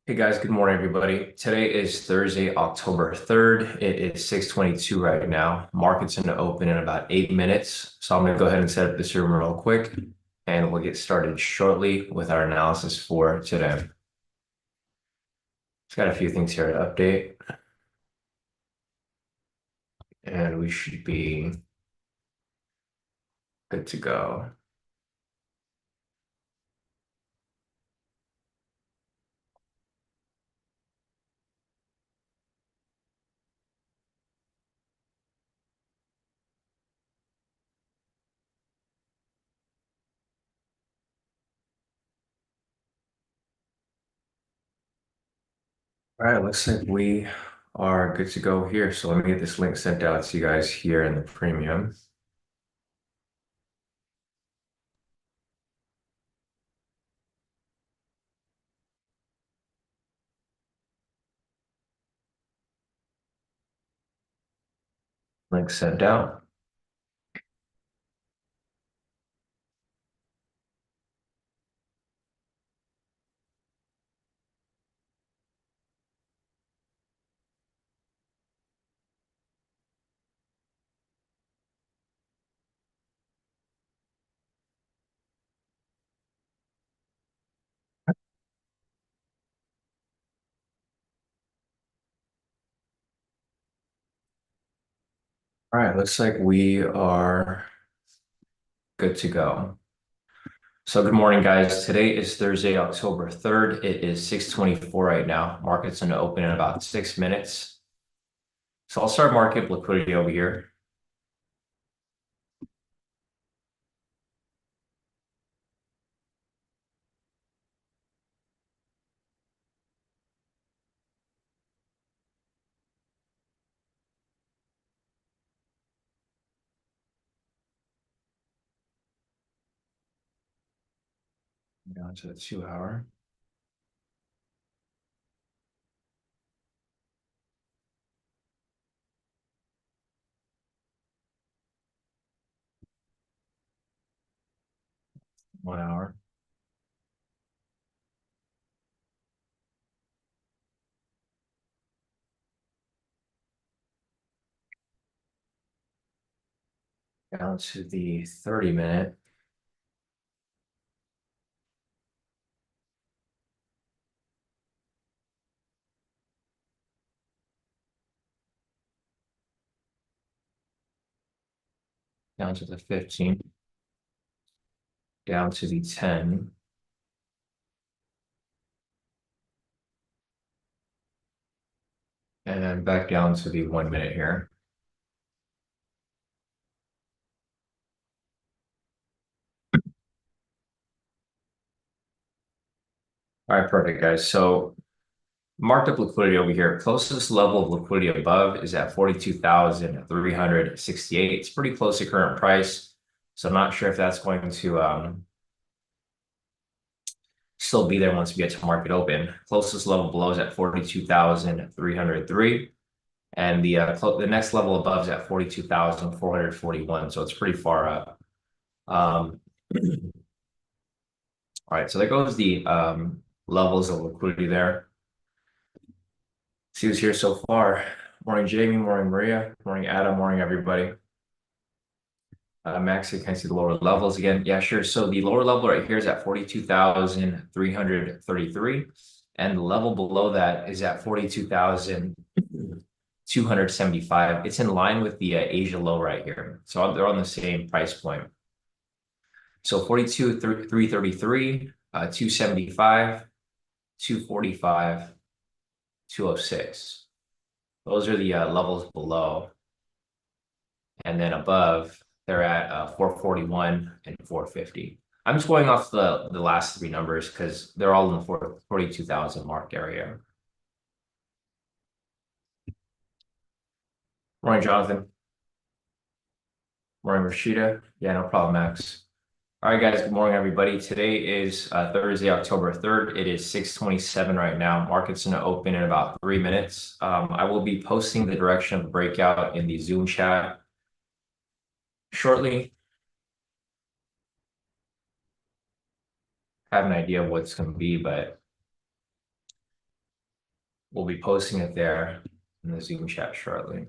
Hey guys, good morning, everybody. Today is Thursday, October 3rd. It is 6:22 right now. Market's going to open in about 8 minutes. So I'm going to go ahead and set up this room real quick, and we'll get started shortly with our analysis for today. It's got a few things here to update, and we should be good to go. All right, looks like we are good to go here. So let me get this link sent out to you guys here in the premium. Link sent out. All right, looks like we are good to go. So good morning, guys. Today is Thursday, October 3rd. It is 6:24 right now. Market's going to open in about 6 minutes. So I'll start market liquidity over here. Down to the 2 hour. One hour. Down to the 30-minute. Down to the 15. Down to the 10. And then back down to the 1 minute here. All right, perfect, guys. So marked up liquidity over here. Closest level of liquidity above is at 42,368. It's pretty close to current price. So I'm not sure if that's going to still be there once we get to market open. Closest level below is at 42,303. And the next level above is at 42,441. So it's pretty far up. All right, so there goes the levels of liquidity there. See who's here so far. Morning, Jamie. Morning, Maria. Morning, Adam. Morning, everybody. Max, you can see the lower levels again. Yeah, sure. So the lower level right here is at 42,333. And the level below that is at 42,275. It's in line with the Asia low right here. So they're on the same price point. So 42,333, 275, 245, 206. Those are the levels below. And then above, they're at 441 and 450. I'm just going off the last three numbers because they're all in the 42,000 mark area. Morning, Jonathan. Morning, Rashida. Yeah, no problem, Max. All right, guys. Good morning, everybody. Today is Thursday, October 3rd. It is 6:27 right now. Market's going to open in about 3 minutes. I will be posting the direction of the breakout in the Zoom chat shortly. I have an idea of what it's going to be, but We'll be posting it there in the Zoom chat shortly.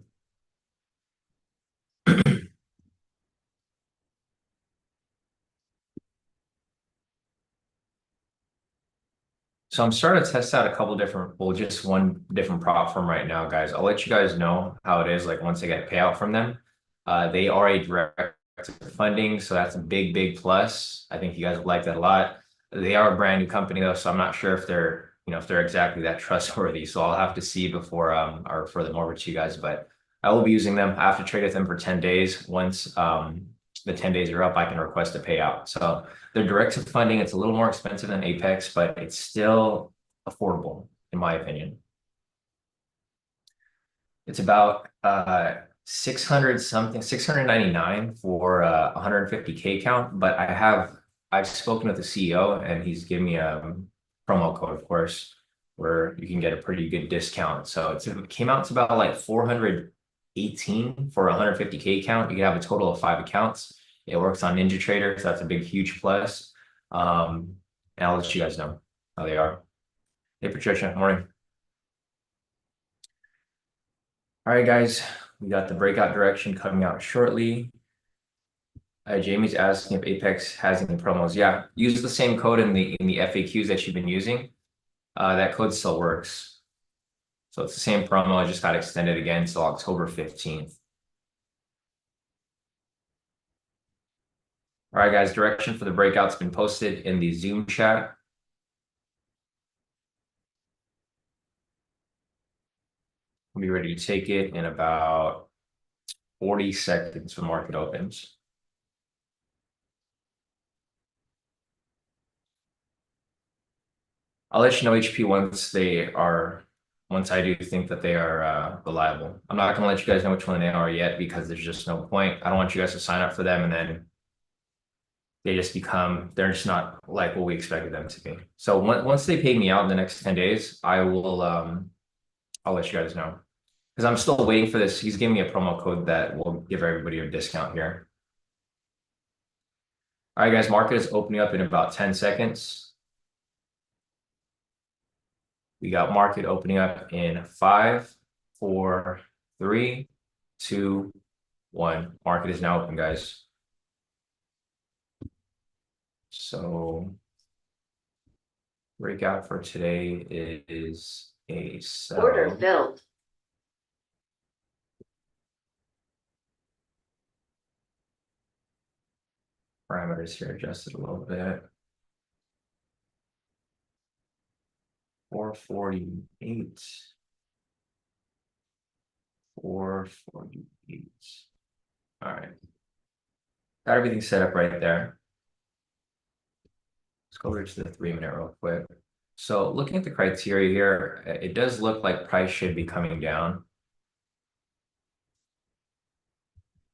So I'm starting to test out a couple different, well, just one different prop firm right now, guys. I'll let you guys know how it is like once I get a payout from them. They are a direct funding, so that's a big, big plus. I think you guys would like that a lot. They are a brand new company though, so I'm not sure if they're, if they're exactly that trustworthy. So I'll have to see before I refer them over to you guys. But I will be using them. I have to trade with them for 10 days. Once the 10 days are up, I can request a payout. So they're direct to funding. It's a little more expensive than Apex, but it's still affordable, in my opinion. It's about 600 something, 699 for 150K count. But I've spoken with the CEO and he's given me a promo code, of course, where you can get a pretty good discount. So it came out to about like 418 for 150K count. You can have a total of 5 accounts. It works on NinjaTrader, so that's a big, huge plus. And I'll let you guys know how they are. Hey, Patricia, morning. All right, guys, we got the breakout direction coming out shortly. Jamie's asking if Apex has any promos. Yeah, use the same code in the FAQs that you've been using. That code still works. So it's the same promo. I just got extended again until October 15th. All right, guys, direction for the breakout's been posted in the Zoom chat. We'll be ready to take it in about 40 seconds when market opens. I'll let you know HP once I do think that they are reliable. I'm not gonna let you guys know which one they are yet because there's just no point. I don't want you guys to sign up for them and then they're just not like what we expected them to be. So once they pay me out in the next 10 days, I'll let you guys know. Because I'm still waiting for this. He's giving me a promo code that will give everybody a discount here. All right, guys, market is opening up in about 10 seconds. We got market opening up in 5, 4, 3, 2, 1. Market is now open, guys. So breakout for today is a sell. Order filled. Parameters here adjusted a little bit. 448. 448. All right. Got everything set up right there. Let's go over to the 3-minute real quick. So looking at the criteria here, it does look like price should be coming down.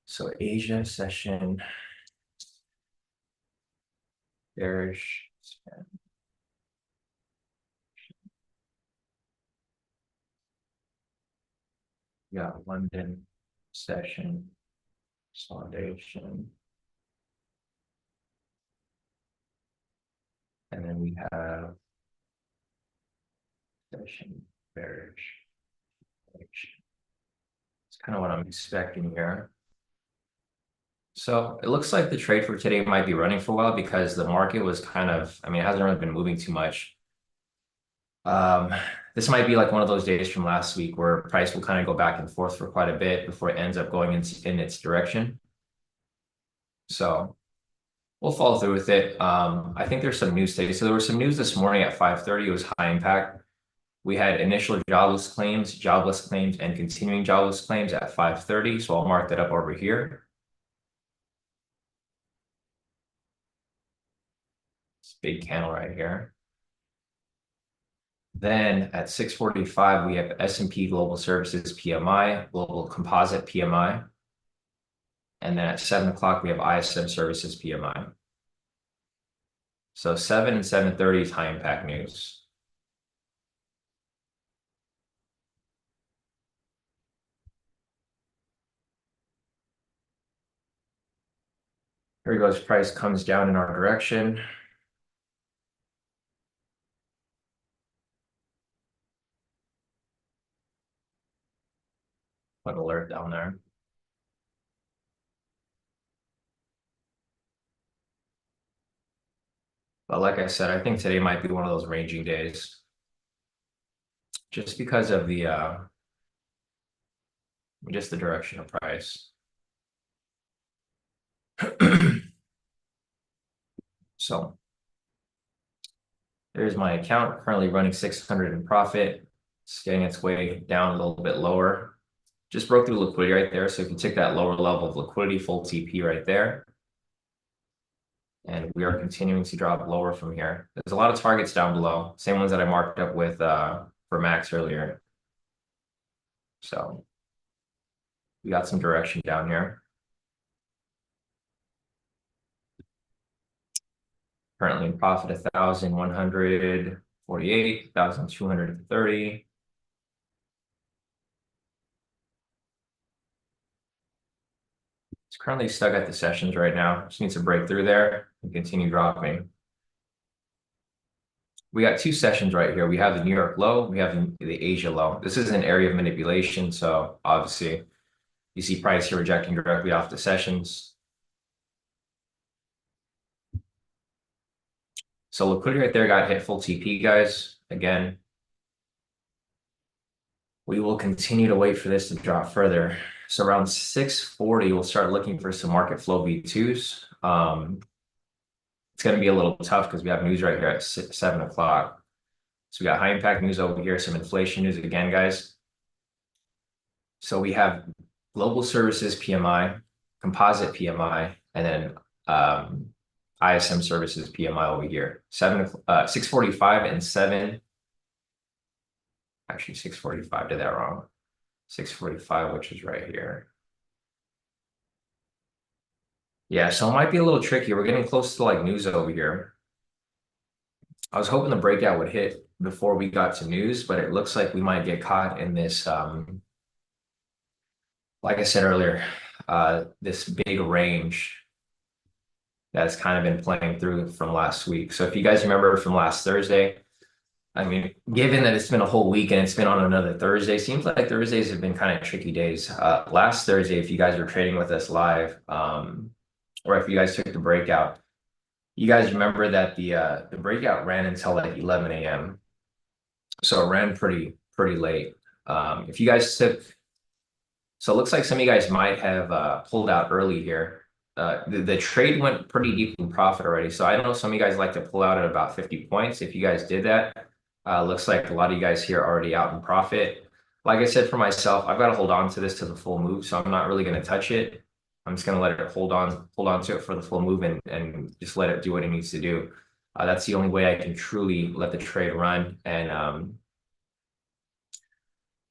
So Asia session, bearish. We got London session, consolidation. And then we have session, bearish. It's kind of what I'm expecting here. So it looks like the trade for today might be running for a while because the market was kind of, it hasn't really been moving too much. This might be like one of those days from last week where price will kind of go back and forth for quite a bit before it ends up going in its direction. So we'll follow through with it. I think there's some news today. So there was some news this morning at 5:30. It was high impact. We had initial jobless claims, and continuing jobless claims at 5:30. So I'll mark that up over here. It's a big candle right here. Then at 6:45, we have S&P Global Services PMI, Global Composite PMI. And then at 7 o'clock, we have ISM Services PMI. So 7 and 7:30 is high impact news. Here goes, price comes down in our direction. Put an alert down there. But like I said, I think today might be one of those ranging days. Just because of the just the direction of price. So there's my account currently running 600 in profit. It's getting its way down a little bit lower. Just broke through liquidity right there. So if you take that lower level of liquidity, full TP right there. And we are continuing to drop lower from here. There's a lot of targets down below. Same ones that I marked up with for Max earlier. So we got some direction down here. Currently in profit 1,148, 1,230. It's currently stuck at the sessions right now. Just needs to break through there and continue dropping. We got two sessions right here. We have the New York low, we have the Asia low. This is an area of manipulation, so obviously you see price here rejecting directly off the sessions. So liquidity right there got hit full TP, guys. Again, we will continue to wait for this to drop further. So around 640, we'll start looking for some market flow V2s. It's going to be a little tough because we have news right here at 7 o'clock. So we got high impact news over here, some inflation news again, guys. So we have global services PMI, composite PMI, and then ISM services PMI over here. 645 and 7. Actually, 645, did that wrong. 645, which is right here. Yeah, so it might be a little tricky. We're getting close to like news over here. I was hoping the breakout would hit before we got to news, but it looks like we might get caught in this, like I said earlier, this big range that's kind of been playing through from last week. So if you guys remember from last Thursday, I mean, given that it's been a whole week and it's been on another Thursday, seems like Thursdays have been kind of tricky days. Last Thursday, if you guys were trading with us live, or if you guys took the breakout, you guys remember that the breakout ran until like 11 a.m. So it ran pretty late. If you guys took, so it looks like some of you guys might have pulled out early here. The trade went pretty deep in profit already. So I know some of you guys like to pull out at about 50 points. If you guys did that, looks like a lot of you guys here are already out in profit. Like I said, for myself, I've got to hold on to this to the full move. So I'm not really going to touch it. I'm just going to let it hold on to it for the full move and just let it do what it needs to do. That's the only way I can truly let the trade run and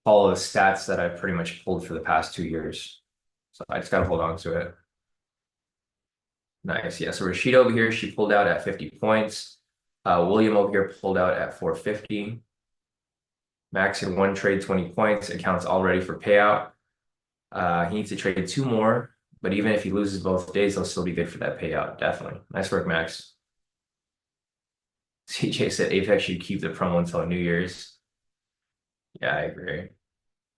follow the stats that I've pretty much pulled for the past 2 years. So I just got to hold on to it. Nice. Yeah. So Rashid over here, she pulled out at 50 points. William over here pulled out at 450. Max in one trade, 20 points. Accounts all ready for payout. He needs to trade 2 more. But even if he loses both days, they'll still be good for that payout. Definitely. Nice work, Max. CJ said Apex should keep the promo until New Year's. Yeah, I agree.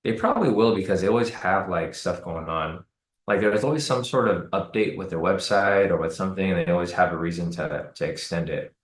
They probably will because they always have like stuff going on. Like there's always some sort of update with their website or with something, and they always have a reason to extend it.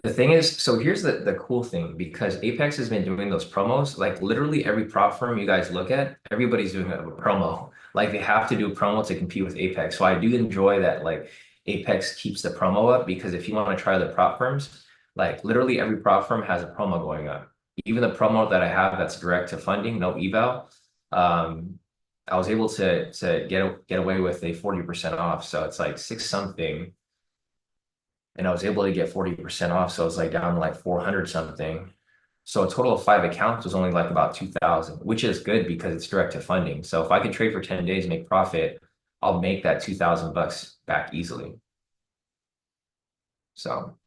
The thing is, so here's the cool thing, because Apex has been doing those promos, like literally every prop firm you guys look at, everybody's doing a promo. Like they have to do a promo to compete with Apex. So I do enjoy that like Apex keeps the promo up, because if you want to try the prop firms, like literally every prop firm has a promo going up. Even the promo that I have that's direct to funding, no eval, I was able to get away with a 40% off. So it's like 6 something. And I was able to get 40% off. So it's like down to like 400 something. So a total of 5 accounts was only like about 2,000, which is good because it's direct to funding. So if I can trade for 10 days, make profit, I'll make that 2,000 bucks back easily. So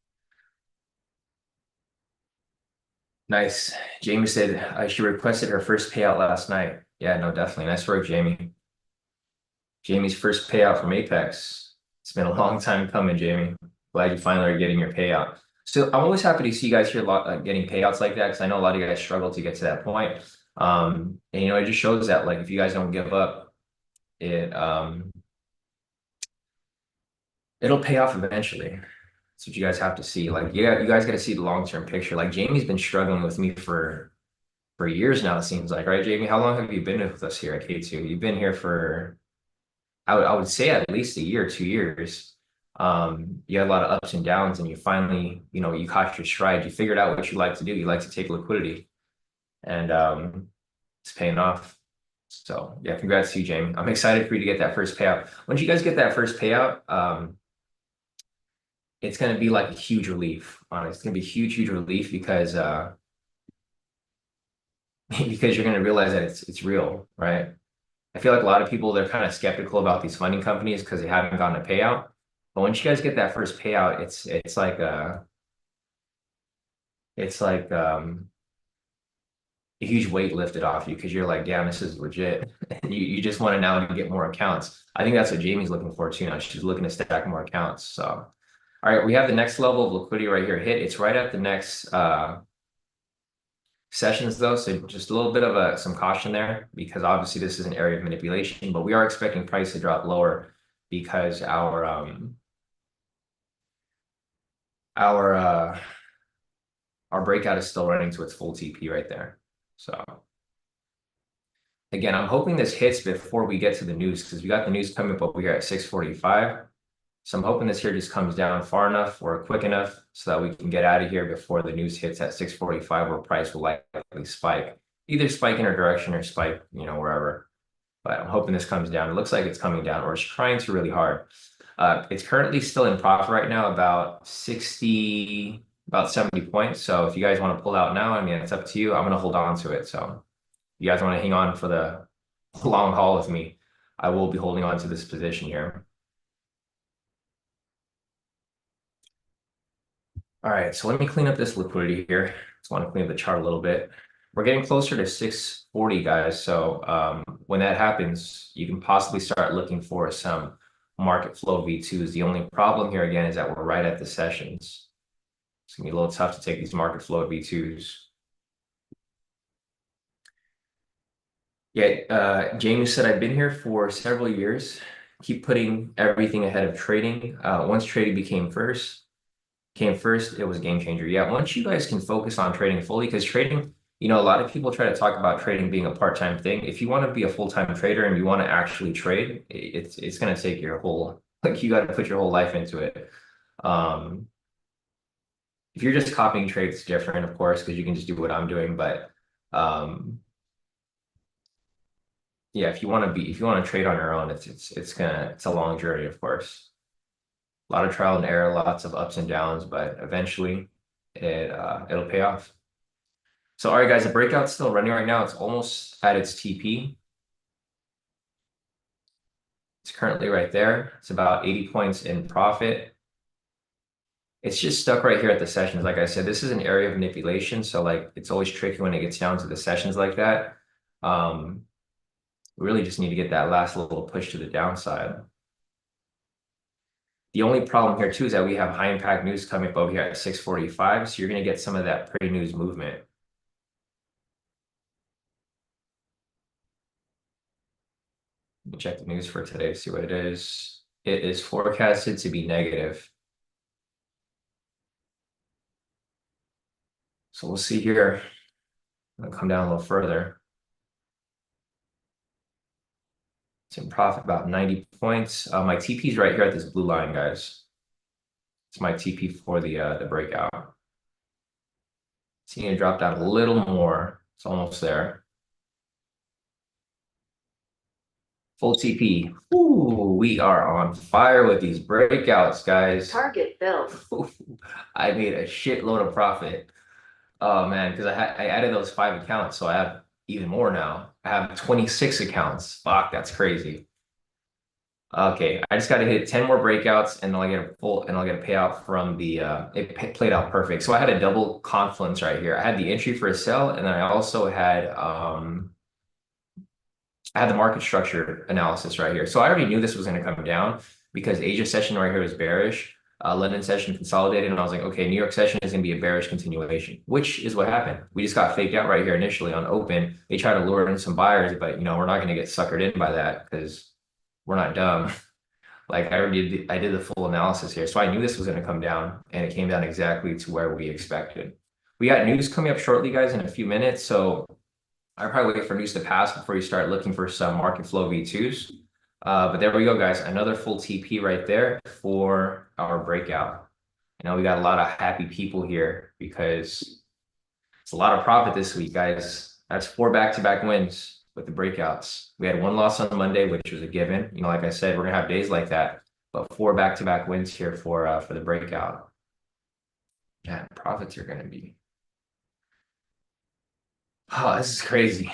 nice. Jamie said she requested her first payout last night. Yeah, no, definitely. Nice work, Jamie. Jamie's first payout from Apex. It's been a long time coming, Jamie. Glad you finally are getting your payout. So I'm always happy to see you guys here getting payouts like that, because I know a lot of you guys struggle to get to that point. And it just shows that like if you guys don't give up, it'll pay off eventually. That's what you guys have to see. Like, yeah, you guys got to see the long-term picture. Like Jamie's been struggling with me for years now, it seems like, right, Jamie? How long have you been with us here at K2? You've been here for I would say at least a year, 2 years. You had a lot of ups and downs, and you finally, you caught your stride. You figured out what you like to do. You like to take liquidity, and it's paying off. So yeah, congrats to you, Jamie. I'm excited for you to get that first payout. Once you guys get that first payout, it's gonna be like a huge relief. Honestly, it's gonna be huge, huge relief because because you're gonna realize that it's real, right? I feel like a lot of people they're kind of skeptical about these funding companies because they haven't gotten a payout. But once you guys get that first payout, it's like a huge weight lifted off you because you're like, damn, this is legit. And you just want to now get more accounts. I think that's what Jamie's looking for too now. She's looking to stack more accounts. So all right, we have the next level of liquidity right here hit. It's right at the next sessions though, so just a little bit of some caution there because obviously this is an area of manipulation, but we are expecting price to drop lower because our breakout is still running to its full TP right there. So again, I'm hoping this hits before we get to the news because we got the news coming, but we are at 6:45. So I'm hoping this here just comes down far enough or quick enough so that we can get out of here before the news hits at 6:45, where price will likely spike, either spike in our direction or spike, wherever. But I'm hoping this comes down. It looks like it's coming down, or it's trying to really hard. It's currently still in profit right now, about 70 points. So if you guys want to pull out now, I mean, it's up to you. I'm going to hold on to it. So if you guys want to hang on for the long haul with me, I will be holding on to this position here. All right, so let me clean up this liquidity here. Just want to clean up the chart a little bit. We're getting closer to 640, guys. So when that happens, you can possibly start looking for some market flow V2s. The only problem here again is that we're right at the sessions. It's gonna be a little tough to take these market flow V2s. Yeah, Jamie said I've been here for several years. Keep putting everything ahead of trading. Once trading came first, it was a game changer. Yeah, once you guys can focus on trading fully, because trading, a lot of people try to talk about trading being a part-time thing. If you want to be a full-time trader and you want to actually trade, it's going to take your whole, like you got to put your whole life into it. If you're just copying trades, it's different, of course, because you can just do what I'm doing. But yeah, if you want to trade on your own, it's a long journey, of course. A lot of trial and error, lots of ups and downs, but eventually it'll pay off. So, all right, guys, the breakout's still running right now. It's almost at its TP. It's currently right there. It's about 80 points in profit. It's just stuck right here at the sessions. Like I said, this is an area of manipulation. So like it's always tricky when it gets down to the sessions like that. We really just need to get that last little push to the downside. The only problem here too is that we have high impact news coming up over here at 6:45. So you're going to get some of that pre-news movement. Let me check the news for today, see what it is. It is forecasted to be negative. So we'll see here. I'll come down a little further. It's in profit about 90 points. My TP is right here at this blue line, guys. It's my TP for the breakout. Seeing it drop down a little more. It's almost there. Full TP. Ooh, we are on fire with these breakouts, guys. Target filled. I made a shitload of profit. Oh man, because I added those 5 accounts, so I have even more now. I have 26 accounts. Fuck, that's crazy. Okay, I just got to hit 10 more breakouts, and then I'll get a payout from the. It played out perfect. So I had a double confluence right here. I had the entry for a sell, and then I also had I had the market structure analysis right here. So I already knew this was going to come down because Asia session right here was bearish. London session consolidated, and I was like, okay, New York session is going to be a bearish continuation, which is what happened. We just got faked out right here initially on open. They tried to lure in some buyers, but we're not going to get suckered in by that because we're not dumb. Like I did the full analysis here, so I knew this was going to come down, and it came down exactly to where we expected. We got news coming up shortly, guys, in a few minutes, so I'll probably wait for news to pass before you start looking for some market flow V2s. But there we go, guys. Another full TP right there for our breakout. We got a lot of happy people here because it's a lot of profit this week, guys. That's 4 back-to-back wins with the breakouts. We had 1 loss on Monday, which was a given. Like I said, we're gonna have days like that, but 4 back-to-back wins here for the breakout. Yeah, profits are gonna be. Oh, this is crazy.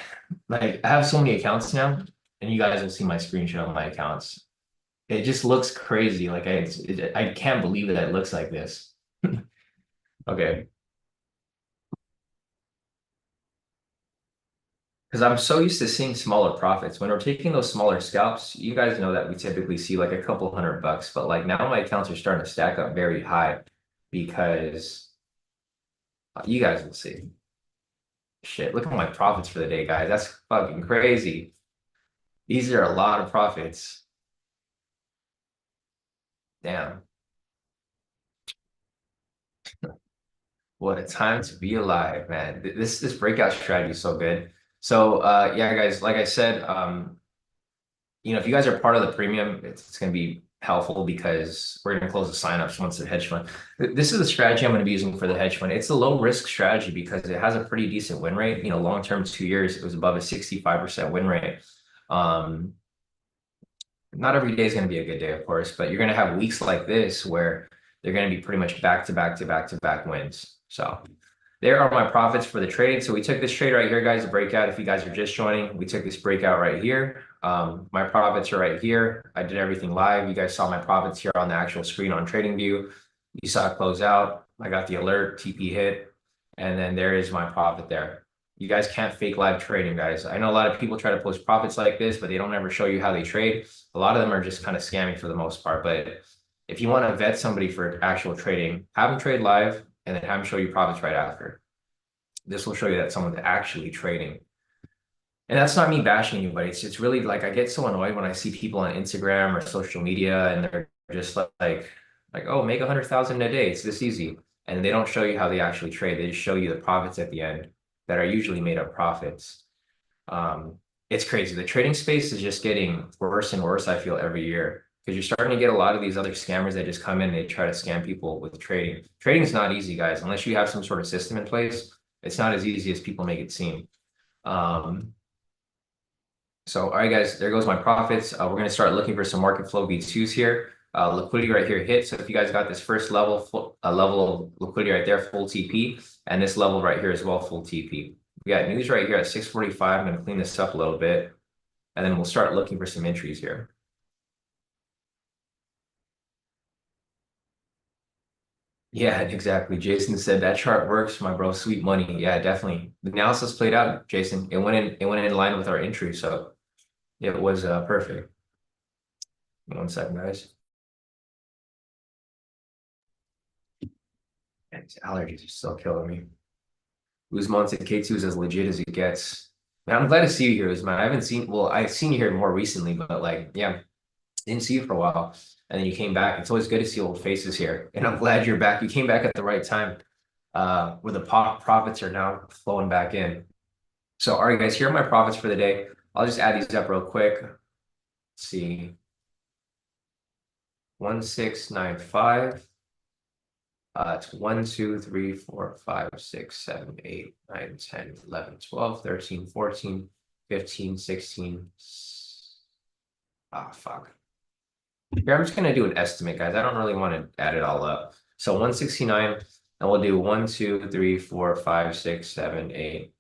Like I have so many accounts now, and you guys will see my screenshot of my accounts. It just looks crazy. Like I can't believe that it looks like this. Okay. Because I'm so used to seeing smaller profits. When we're taking those smaller scalps, you guys know that we typically see like a couple $100, but like now my accounts are starting to stack up very high because you guys will see. Shit, look at my profits for the day, guys. That's fucking crazy. These are a lot of profits. Damn. What a time to be alive, man. This breakout strategy is so good. So yeah, guys, like I said, if you guys are part of the premium, it's going to be helpful because we're going to close the signups once the hedge fund. This is the strategy I'm going to be using for the hedge fund. It's a low risk strategy because it has a pretty decent win rate. Long term, 2 years, it was above a 65% win rate. Not every day is going to be a good day, of course, but you're going to have weeks like this where they're going to be pretty much back to back to back to back wins. So there are my profits for the trade. So we took this trade right here, guys, a breakout. If you guys are just joining, we took this breakout right here. My profits are right here. I did everything live. You guys saw my profits here on the actual screen on TradingView. You saw it close out. I got the alert, TP hit, and then there is my profit there. You guys can't fake live trading, guys. I know a lot of people try to post profits like this, but they don't ever show you how they trade. A lot of them are just kind of scamming for the most part. But if you want to vet somebody for actual trading, have them trade live and then have them show you profits right after. This will show you that someone's actually trading. And that's not me bashing anybody. It's really like I get so annoyed when I see people on Instagram or social media and they're just like, oh, make 100,000 a day. It's this easy. And they don't show you how they actually trade. They just show you the profits at the end that are usually made up profits. It's crazy. The trading space is just getting worse and worse, I feel, every year. Because you're starting to get a lot of these other scammers that just come in and they try to scam people with trading. Trading is not easy, guys, unless you have some sort of system in place. It's not as easy as people make it seem. So, all right, guys, there goes my profits. We're going to start looking for some market flow V2s here. Liquidity right here hit. So if you guys got this first level, level of liquidity right there, full TP, and this level right here as well, full TP. We got news right here at 6:45. I'm going to clean this up a little bit, and then we'll start looking for some entries here. Yeah, exactly. Jason said that chart works, my bro. Sweet money. Yeah, definitely. The analysis played out, Jason. It went in line with our entry, so it was perfect. 1 second, guys. And these allergies are still killing me. Uzman said K2 is as legit as it gets. Man, I'm glad to see you here, Uzman. I've seen you here more recently, but like, yeah, didn't see you for a while. And then you came back. It's always good to see old faces here. And I'm glad you're back. You came back at the right time, where the profits are now flowing back in. So, all right, guys, here are my profits for the day. I'll just add these up real quick. Let's see. 1695. It's 1, 2, 3, 4, 5, 6, 7, 8, 9, 10, 11, 12, 13, 14, 15, 16. Ah, fuck. Here, I'm just going to do an estimate, guys. I don't really want to add it all up. So 169, and we'll do 1, 2, 3, 4, 5, 6, 7, 8.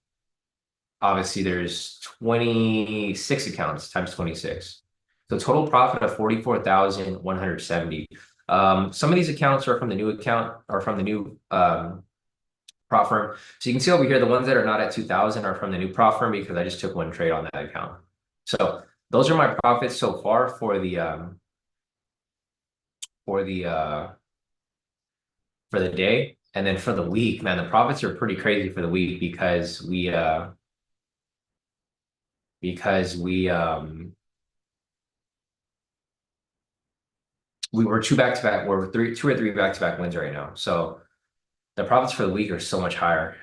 Obviously, there's 26 accounts times 26. So total profit of 44,170. Some of these accounts are from the new account or from the new prop firm. So you can see over here, the ones that are not at 2,000 are from the new prop firm because I just took one trade on that account. So those are my profits so far for the for the day. And then for the week, man, the profits are pretty crazy for the week because we were two back to back, we're two or three back to back wins right now. So the profits for the week are so much higher.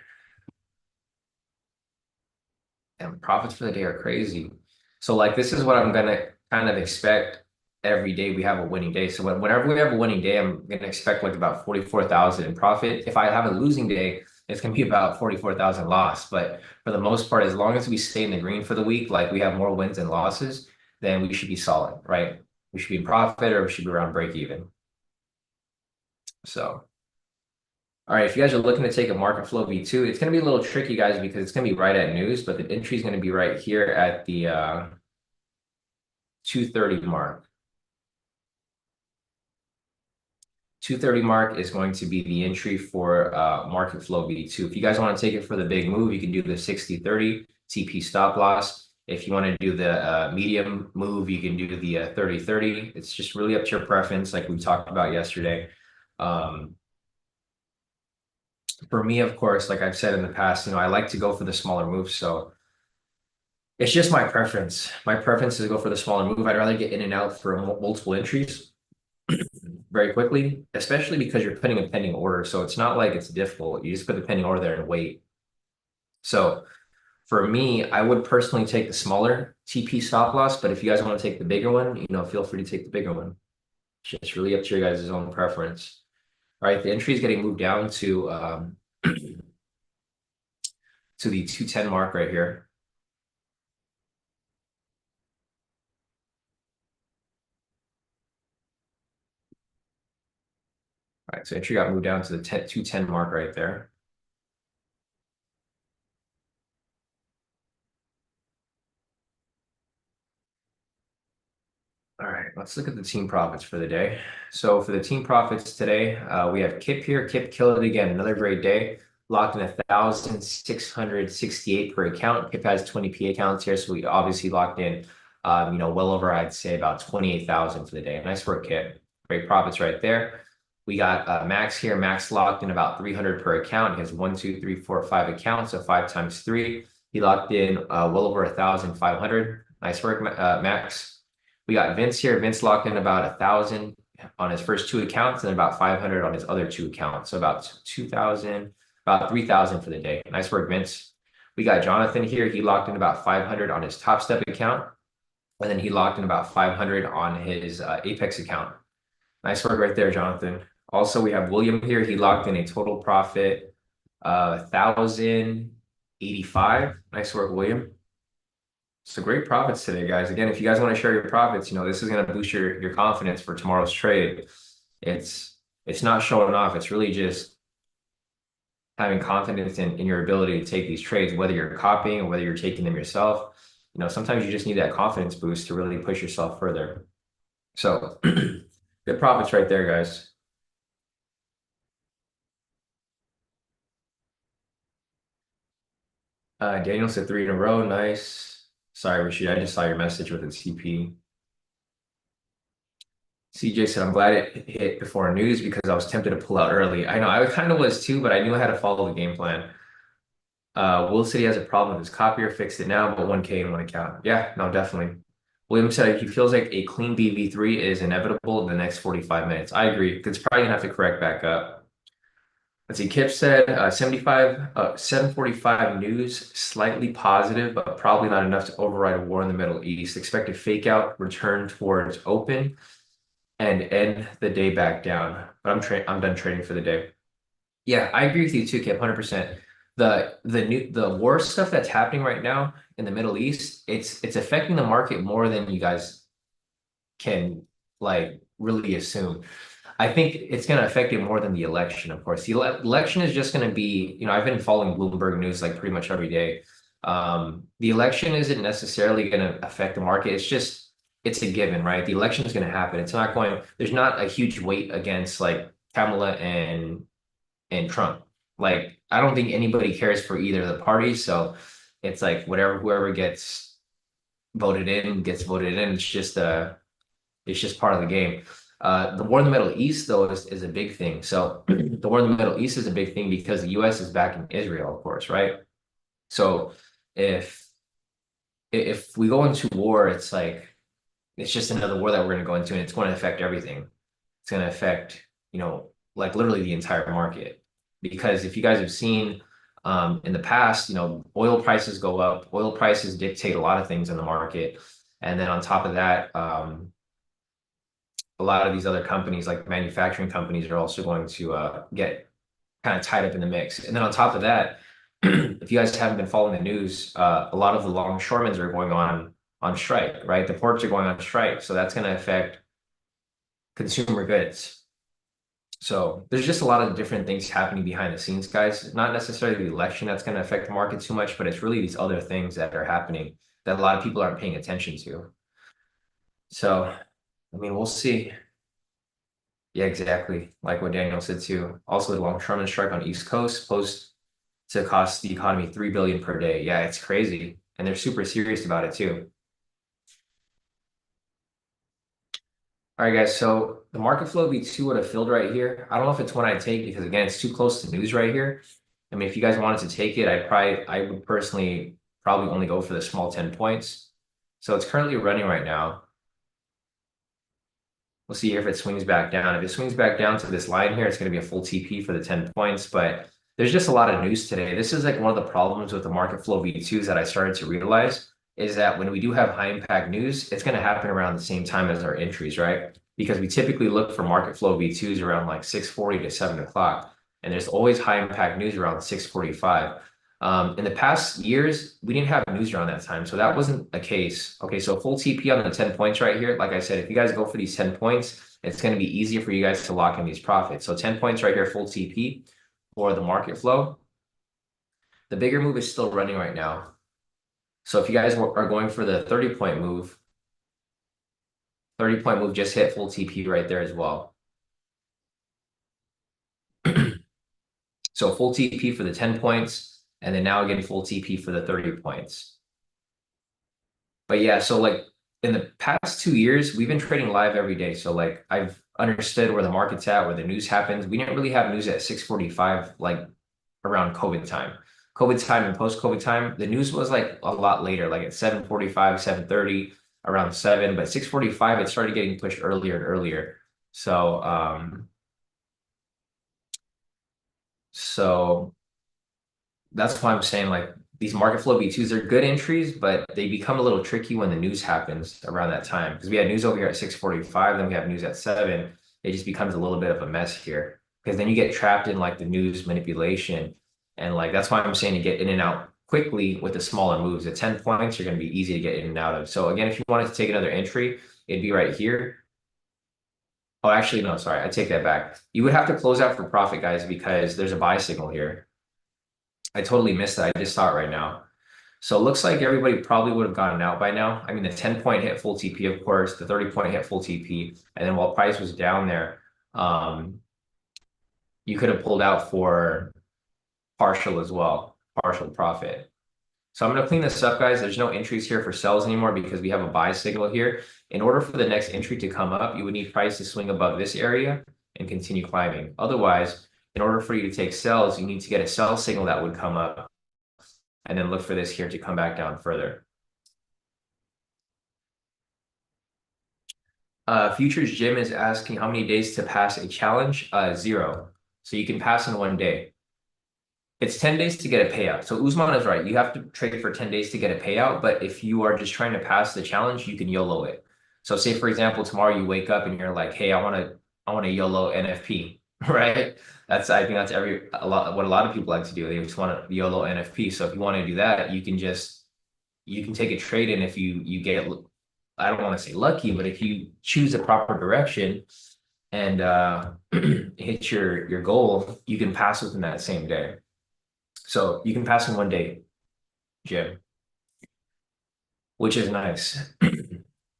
And profits for the day are crazy. So like this is what I'm gonna kind of expect every day we have a winning day. So whenever we have a winning day, I'm gonna expect like about 44,000 in profit. If I have a losing day, it's gonna be about 44,000 loss. But for the most part, as long as we stay in the green for the week, like we have more wins than losses, then we should be solid, right? We should be in profit or we should be around break even. So. All right, if you guys are looking to take a market flow V2, it's going to be a little tricky, guys, because it's going to be right at news, but the entry is going to be right here at the 230 mark. 230 mark is going to be the entry for market flow V2. If you guys want to take it for the big move, you can do the 60-30 TP stop loss. If you want to do the medium move, you can do the 30-30. It's just really up to your preference, like we talked about yesterday. For me, of course, like I've said in the past, I like to go for the smaller moves. So it's just my preference. My preference is to go for the smaller move. I'd rather get in and out for multiple entries very quickly, especially because you're putting a pending order. So it's not like it's difficult. You just put the pending order there and wait. So for me, I would personally take the smaller TP stop loss, but if you guys want to take the bigger one, feel free to take the bigger one. It's just really up to your guys' own preference. All right, the entry is getting moved down to the 210 mark right here. All right, so entry got moved down to the 210 mark right there. All right, let's look at the team profits for the day. So for the team profits today, we have Kip here. Kip killed it again. Another great day. Locked in 1,668 per account. Kip has 20p accounts here, so we obviously locked in, well over, I'd say, about 28,000 for the day. Nice work, Kip. Great profits right there. We got Max here. Max locked in about 300 per account. He has 1, 2, 3, 4, 5 accounts, so 5 times 3. He locked in well over 1,500. Nice work, Max. We got Vince here. Vince locked in about 1,000 on his first 2 accounts and about 500 on his other 2 accounts. So about 2,000, about 3,000 for the day. Nice work, Vince. We got Jonathan here. He locked in about 500 on his Top Step account. And then he locked in about 500 on his Apex account. Nice work right there, Jonathan. Also, we have William here. He locked in a total profit 1,085. Nice work, William. So great profits today, guys. Again, if you guys want to share your profits, this is going to boost your confidence for tomorrow's trade. It's not showing off. It's really just having confidence in your ability to take these trades, whether you're copying or whether you're taking them yourself. Sometimes you just need that confidence boost to really push yourself further. So good profits right there, guys. Daniel said 3 in a row. Nice. Sorry, Rashid, I just saw your message with the CP. CJ said, I'm glad it hit before news because I was tempted to pull out early. I know, I kind of was too, but I knew I had to follow the game plan. Will City has a problem with his copier, fixed it now, but 1K in 1 account. Yeah, no, definitely. William said he feels like a clean BV3 is inevitable in the next 45 minutes. I agree. It's probably gonna have to correct back up. Let's see, Kip said 745 news, slightly positive, but probably not enough to override a war in the Middle East. Expect a fake out, return towards open, and end the day back down. But I'm done trading for the day. Yeah, I agree with you too, Kip, 100%. The war stuff that's happening right now in the Middle East, it's affecting the market more than you guys can like really assume. I think it's going to affect it more than the election, of course. The election is just going to be, I've been following Bloomberg news like pretty much every day. The election isn't necessarily going to affect the market. It's a given, right? The election is going to happen. There's not a huge weight against like Kamala and Trump. Like, I don't think anybody cares for either of the parties. So it's like whoever gets voted in gets voted in. It's just part of the game. The war in the Middle East, though, is a big thing. So the war in the Middle East is a big thing because the US is backing Israel, of course, right? So if if we go into war, it's like it's just another war that we're going to go into, and it's going to affect everything. It's going to affect, like literally the entire market. Because if you guys have seen in the past, oil prices go up. Oil prices dictate a lot of things in the market. And then on top of that, a lot of these other companies, like manufacturing companies, are also going to get kind of tied up in the mix. And then on top of that, if you guys haven't been following the news, a lot of the longshoremen are going on strike, right? The ports are going on strike, so that's going to affect consumer goods. So there's just a lot of different things happening behind the scenes, guys. Not necessarily the election that's going to affect the market too much, but it's really these other things that are happening that a lot of people aren't paying attention to. So, I mean, we'll see. Yeah, exactly. Like what Daniel said too. Also, the longshoreman strike on East Coast supposed to cost the economy 3 billion per day. Yeah, it's crazy. And they're super serious about it too. All right, guys. So the market flow V2 would have filled right here. I don't know if it's one I'd take because again, it's too close to news right here. I mean, if you guys wanted to take it, I would personally probably only go for the small 10 points. So it's currently running right now. We'll see if it swings back down. If it swings back down to this line here, it's going to be a full TP for the 10 points. But there's just a lot of news today. This is like one of the problems with the market flow V2s that I started to realize is that when we do have high impact news, it's going to happen around the same time as our entries, right? Because we typically look for market flow V2s around like 6:40 to 7 o'clock. And there's always high impact news around 6:45. In the past years, we didn't have news around that time, so that wasn't a case. Okay, so full TP on the 10 points right here. Like I said, if you guys go for these 10 points, it's going to be easier for you guys to lock in these profits. So 10 points right here, full TP for the market flow. The bigger move is still running right now. So if you guys are going for the 30-point move, 30-point move just hit full TP right there as well. So full TP for the 10 points, and then now again, full TP for the 30 points. But yeah, so like in the past 2 years, we've been trading live every day. So like I've understood where the market's at, where the news happens. We didn't really have news at 6:45, like around COVID time. COVID time and post-COVID time, the news was like a lot later, like at 7:45, 7:30, around 7, but 6:45, it started getting pushed earlier and earlier. So that's why I'm saying like these market flow V2s are good entries, but they become a little tricky when the news happens around that time. Because we had news over here at 6:45, then we have news at 7. It just becomes a little bit of a mess here. Because then you get trapped in like the news manipulation. And like that's why I'm saying to get in and out quickly with the smaller moves. At 10 points, you're going to be easy to get in and out of. So again, if you wanted to take another entry, it'd be right here. Oh, actually, no, sorry, I take that back. You would have to close out for profit, guys, because there's a buy signal here. I totally missed that. I just saw it right now. So it looks like everybody probably would have gotten out by now. I mean, the 10-point hit full TP, of course, the 30-point hit full TP. And then while price was down there, you could have pulled out for partial as well, partial profit. So I'm going to clean this up, guys. There's no entries here for sells anymore because we have a buy signal here. In order for the next entry to come up, you would need price to swing above this area and continue climbing. Otherwise, in order for you to take sells, you need to get a sell signal that would come up and then look for this here to come back down further. Futures Jim is asking how many days to pass a challenge? 0. So you can pass in 1 day. It's 10 days to get a payout. So Usman is right. You have to trade for 10 days to get a payout. But if you are just trying to pass the challenge, you can YOLO it. So say, for example, tomorrow you wake up and you're like, hey, I want to YOLO NFP, right? I think that's what a lot of people like to do. They just want to YOLO NFP. So if you want to do that, you can take a trade, and if you get, I don't want to say lucky, but if you choose a proper direction and hit your goal, you can pass within that same day. So you can pass in 1 day, Jim, which is nice.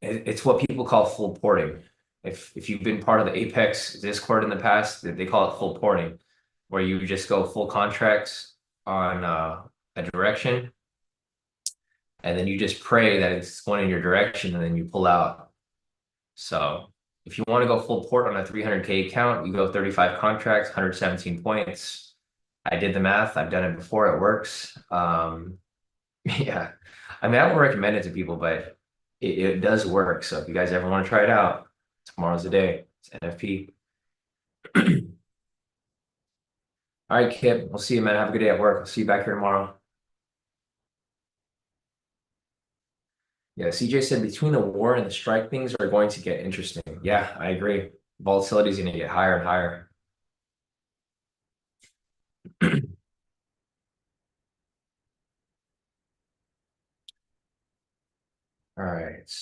It's what people call full porting. If you've been part of the Apex Discord in the past, they call it full porting, where you just go full contracts on a direction, and then you just pray that it's going in your direction, and then you pull out. So If you want to go full port on a 300K account, you go 35 contracts, 117 points. I did the math. I've done it before. It works. Yeah. I mean, I don't recommend it to people, but it does work. So if you guys ever want to try it out, tomorrow's the day. It's NFP. All right, Kip. We'll see you, man. Have a good day at work. I'll see you back here tomorrow. Yeah, CJ said between the war and the strike, things are going to get interesting. Yeah, I agree. Volatility is going to get higher and higher. All right.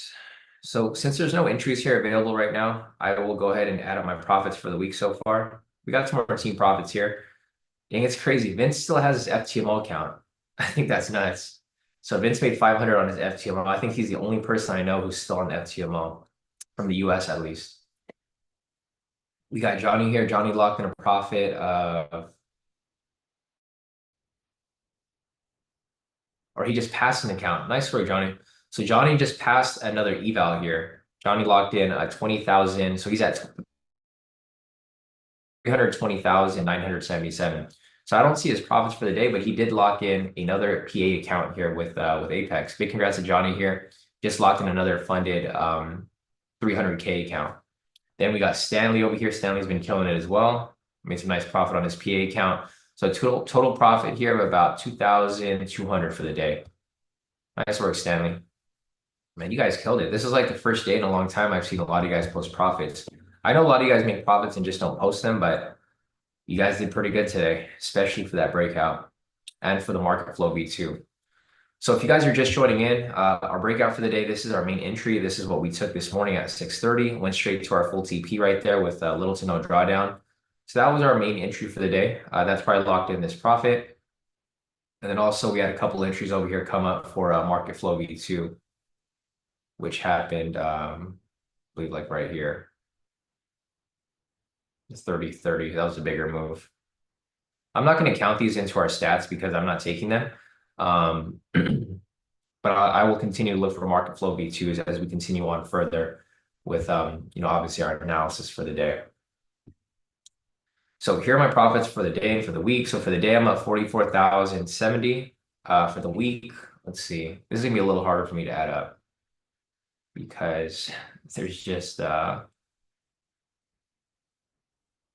So since there's no entries here available right now, I will go ahead and add up my profits for the week so far. We got some more team profits here. Dang, it's crazy. Vince still has his FTMO account. I think that's nuts. So Vince made 500 on his FTMO. I think he's the only person I know who's still on FTMO from the US at least. We got Johnny here. Johnny locked in a profit of, or he just passed an account. Nice work, Johnny. So Johnny just passed another eval here. Johnny locked in 20,000. So he's at 320,977. So I don't see his profits for the day, but he did lock in another PA account here with Apex. Big congrats to Johnny here. Just locked in another funded 300K account. Then we got Stanley over here. Stanley's been killing it as well. Made some nice profit on his PA account. So total profit here of about 2,200 for the day. Nice work, Stanley. Man, you guys killed it. This is like the first day in a long time I've seen a lot of you guys post profits. I know a lot of you guys make profits and just don't post them, but you guys did pretty good today, especially for that breakout and for the market flow V2. So if you guys are just joining in, our breakout for the day, this is our main entry. This is what we took this morning at 6:30. Went straight to our full TP right there with little to no drawdown. So that was our main entry for the day. That's probably locked in this profit. And then also we had a couple entries over here come up for market flow V2, which happened, I believe like right here. 30-30, that was a bigger move. I'm not going to count these into our stats because I'm not taking them. But I will continue to look for market flow V2s as we continue on further with, obviously our analysis for the day. So here are my profits for the day and for the week. So for the day, I'm at 44,070. For the week, let's see. This is going to be a little harder for me to add up because there's just,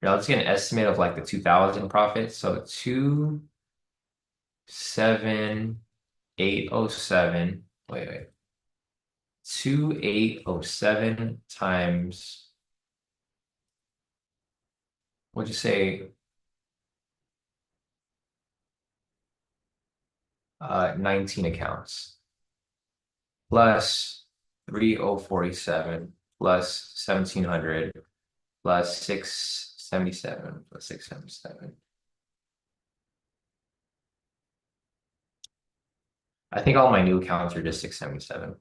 let's get an estimate of like the 2,000 profits. So 2,7,807. Wait. 2,807 times, what'd you say? 19 accounts plus 3,047 plus 1,700 plus 677 plus 677. I think all my new accounts are just 677.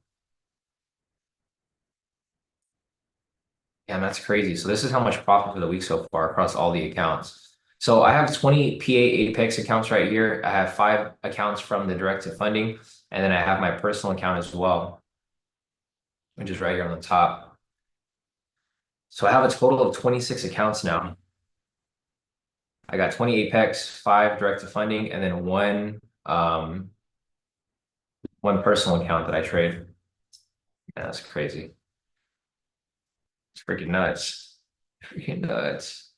Yeah, that's crazy. So this is how much profit for the week so far across all the accounts. So I have 20 PA Apex accounts right here. I have 5 accounts from the direct to funding, and then I have my personal account as well, which is right here on the top. So I have a total of 26 accounts now. I got 20 Apex, 5 direct to funding, and then one personal account that I trade. Yeah, that's crazy. It's freaking nuts. Freaking nuts.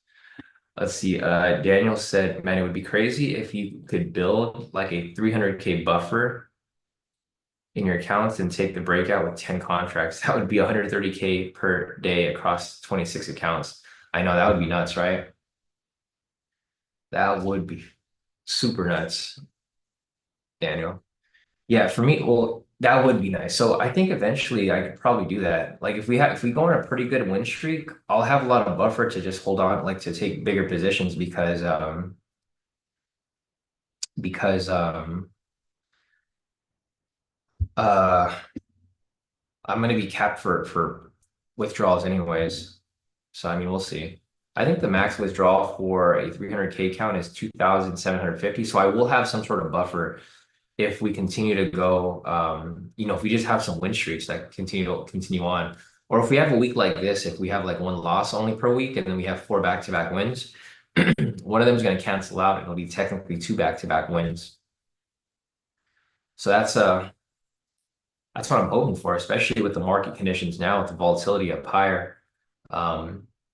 Let's see. Daniel said, man, it would be crazy if you could build like a 300K buffer in your accounts and take the breakout with 10 contracts. That would be 130K per day across 26 accounts. I know that would be nuts, right? That would be super nuts, Daniel. Yeah, for me, well, that would be nice. So I think eventually I could probably do that. Like if we go on a pretty good win streak, I'll have a lot of buffer to just hold on, like to take bigger positions because uh I'm gonna be capped for withdrawals anyways. So I mean we'll see. I think the max withdrawal for a 300K count is 2,750. So I will have some sort of buffer if we continue to go, if we just have some win streaks that continue on, Or if we have a week like this, if we have like one loss only per week and then we have four back-to-back wins, one of them is going to cancel out and it'll be technically two back-to-back wins. So that's what I'm hoping for, especially with the market conditions now with the volatility up higher.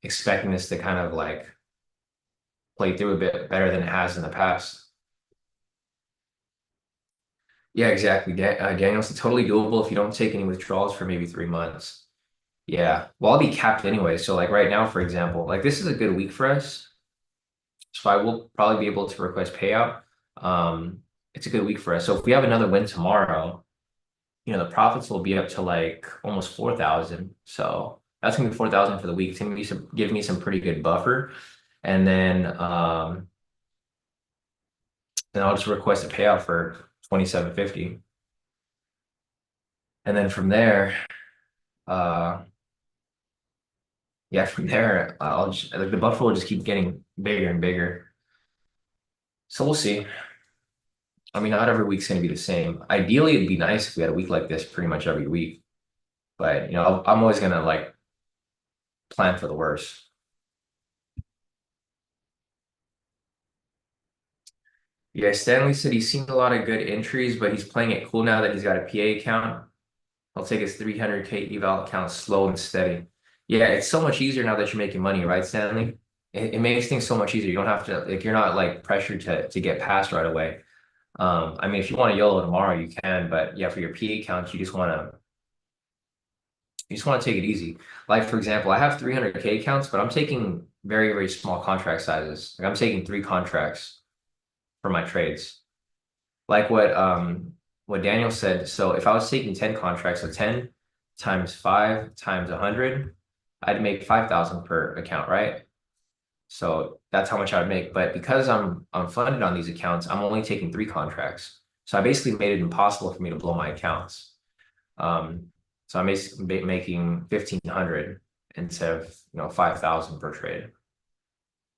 Expecting this to kind of like play through a bit better than it has in the past. Yeah, exactly. Daniel's totally doable if you don't take any withdrawals for maybe 3 months. Yeah. Well, I'll be capped anyway. So like right now, for example, like this is a good week for us. So I will probably be able to request payout. It's a good week for us. So if we have another win tomorrow, the profits will be up to like almost 4,000. So that's gonna be 4,000 for the week. It's gonna give me some pretty good buffer. And then I'll just request a payout for 2750. And then from there, uh yeah, from there, I'll just like the buffer will just keep getting bigger and bigger. So we'll see. I mean, not every week's going to be the same. Ideally, it'd be nice if we had a week like this pretty much every week. But, I'm always going to like plan for the worst. Yeah, Stanley said he's seen a lot of good entries, but he's playing it cool now that he's got a PA account. I'll take his 300K eval account slow and steady. Yeah, it's so much easier now that you're making money, right, Stanley? It makes things so much easier. You don't have to, like, you're not like pressured to get past right away. I mean, if you want to YOLO tomorrow, you can, but yeah, for your PA accounts, you just want to take it easy. Like for example, I have 300K accounts, but I'm taking very, very small contract sizes. Like I'm taking 3 contracts for my trades. Like what Daniel said. So if I was taking 10 contracts, so 10 times 5 times 100, I'd make 5,000 per account, right? So that's how much I would make. But because I'm funded on these accounts, I'm only taking 3 contracts. So I basically made it impossible for me to blow my accounts. So I'm basically making 1,500 instead of 5,000 per trade.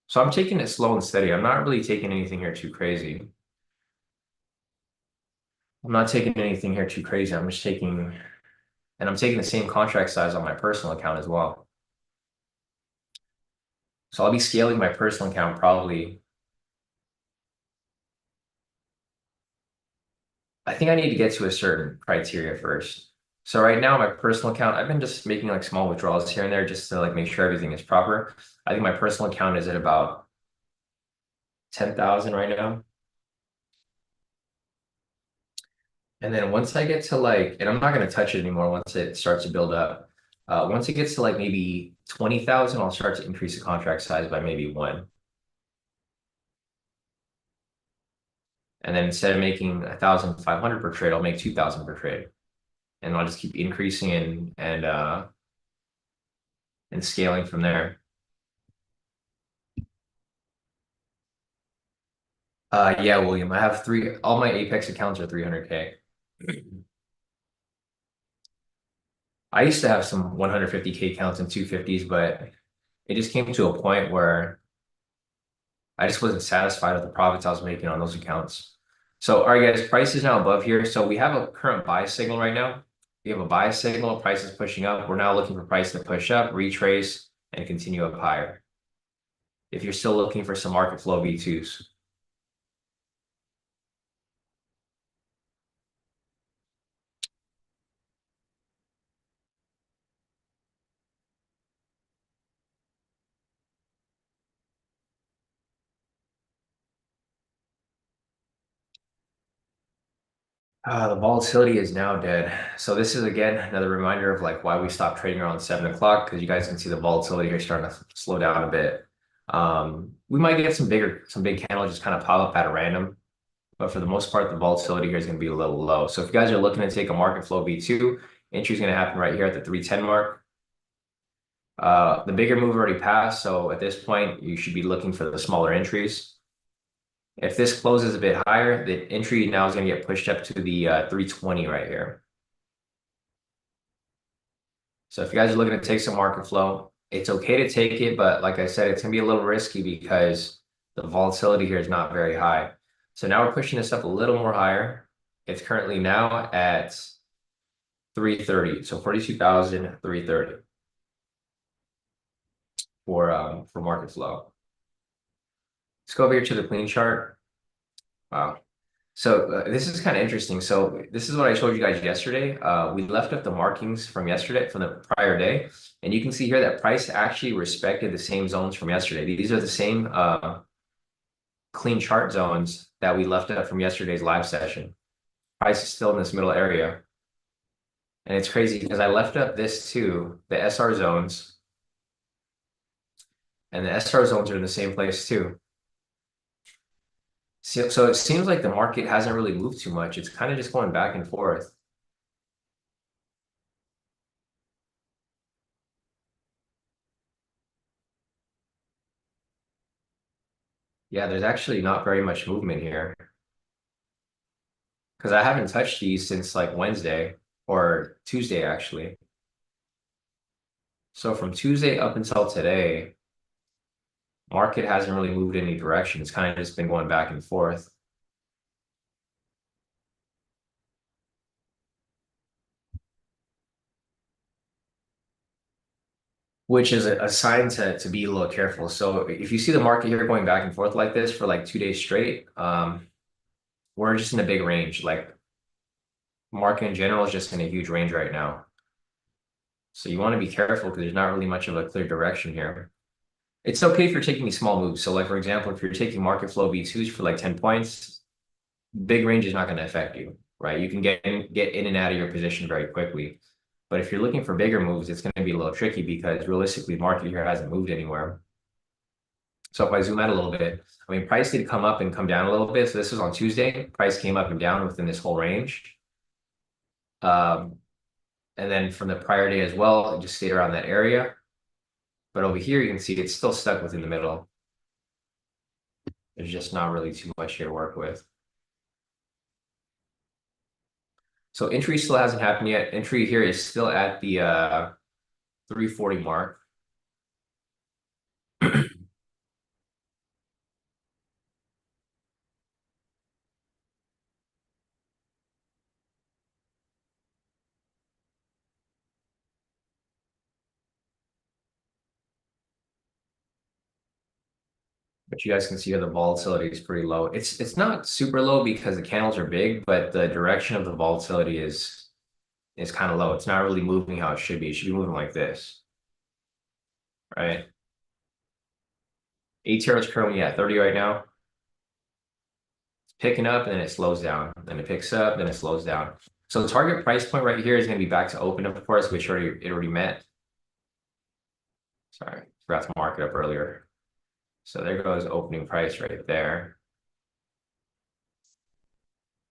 So I'm taking it slow and steady. I'm not really taking anything here too crazy. I'm not taking anything here too crazy. I'm taking the same contract size on my personal account as well. So I'll be scaling my personal account probably. I think I need to get to a certain criteria first. So right now, my personal account, I've been just making like small withdrawals here and there just to like make sure everything is proper. I think my personal account is at about 10,000 right now. And then once I get to like, and I'm not going to touch it anymore once it starts to build up. Once it gets to like maybe 20,000, I'll start to increase the contract size by maybe 1. And then instead of making 1,500 per trade, I'll make 2,000 per trade. And I'll just keep increasing and scaling from there. Yeah, William, I have all my Apex accounts are 300K. I used to have some 150K accounts and 250s, but it just came to a point where I just wasn't satisfied with the profits I was making on those accounts. So, all right, guys, price is now above here. So we have a current buy signal right now. We have a buy signal, price is pushing up. We're now looking for price to push up, retrace, and continue up higher. If you're still looking for some market flow V2s. The volatility is now dead. So this is again another reminder of like why we stopped trading around 7 o'clock because you guys can see the volatility here starting to slow down a bit. We might get some big candles just kind of pop up at a random, but for the most part, the volatility here is going to be a little low. So if you guys are looking to take a market flow V2, entry is going to happen right here at the 310 mark. The bigger move already passed, so at this point, you should be looking for the smaller entries. If this closes a bit higher, the entry now is going to get pushed up to the 320 right here. So if you guys are looking to take some market flow, it's okay to take it, but like I said, it's going to be a little risky because the volatility here is not very high. So now we're pushing this up a little more higher. It's currently now at 330, so 42,330. for market flow. Let's go over here to the clean chart. Wow. So this is kind of interesting. So this is what I showed you guys yesterday. We left up the markings from yesterday, from the prior day, and you can see here that price actually respected the same zones from yesterday. These are the same clean chart zones that we left up from yesterday's live session. Price is still in this middle area. And it's crazy because I left up this too, the SR zones. And the SR zones are in the same place too. So it seems like the market hasn't really moved too much. It's kind of just going back and forth. Yeah, there's actually not very much movement here because I haven't touched these since like Wednesday or Tuesday, actually. So from Tuesday up until today, market hasn't really moved in any direction. It's kind of just been going back and forth. Which is a sign to be a little careful. So if you see the market here going back and forth like this for like 2 days straight, we're just in a big range. Like market in general is just in a huge range right now. So you want to be careful because there's not really much of a clear direction here. It's okay if you're taking these small moves. So like, for example, if you're taking market flow V2s for like 10 points, big range is not going to affect you, right? You can get in and out of your position very quickly. But if you're looking for bigger moves, it's going to be a little tricky because realistically, market here hasn't moved anywhere. So if I zoom out a little bit, I mean, price did come up and come down a little bit. So this was on Tuesday. Price came up and down within this whole range. Um, and then from the prior day as well, it just stayed around that area. But over here, you can see it's still stuck within the middle. There's just not really too much here to work with. So entry still hasn't happened yet. Entry here is still at the 340 mark. But you guys can see here the volatility is pretty low. It's not super low because the candles are big, but the direction of the volatility is kind of low. It's not really moving how it should be. It should be moving like this, right? ATR is currently at 30 right now. It's picking up and then it slows down. Then it picks up, then it slows down. So the target price point right here is going to be back to open, of course, which it already met. Sorry, forgot to mark it up earlier. So there goes opening price right there.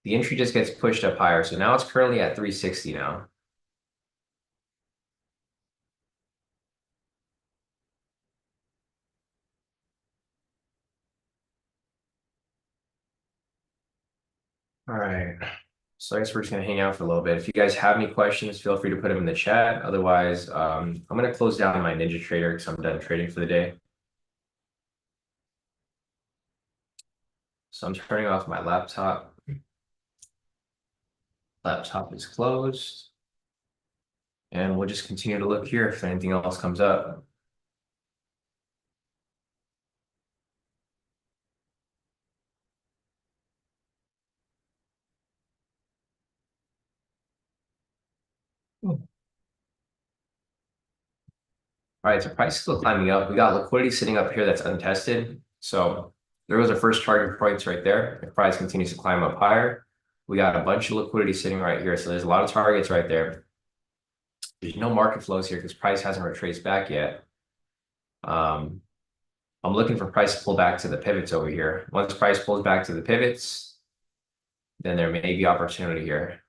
The entry just gets pushed up higher. So now it's currently at 360 now. All right. So I guess we're just gonna hang out for a little bit. If you guys have any questions, feel free to put them in the chat. Otherwise, I'm gonna close down my Ninja Trader because I'm done trading for the day. So I'm turning off my laptop. Laptop is closed. And we'll just continue to look here if anything else comes up. All right, so price is still climbing up. We got liquidity sitting up here that's untested. So there was our first target points right there. If price continues to climb up higher, we got a bunch of liquidity sitting right here. So there's a lot of targets right there. There's no market flows here because price hasn't retraced back yet. I'm looking for price to pull back to the pivots over here. Once price pulls back to the pivots, then there may be opportunity here.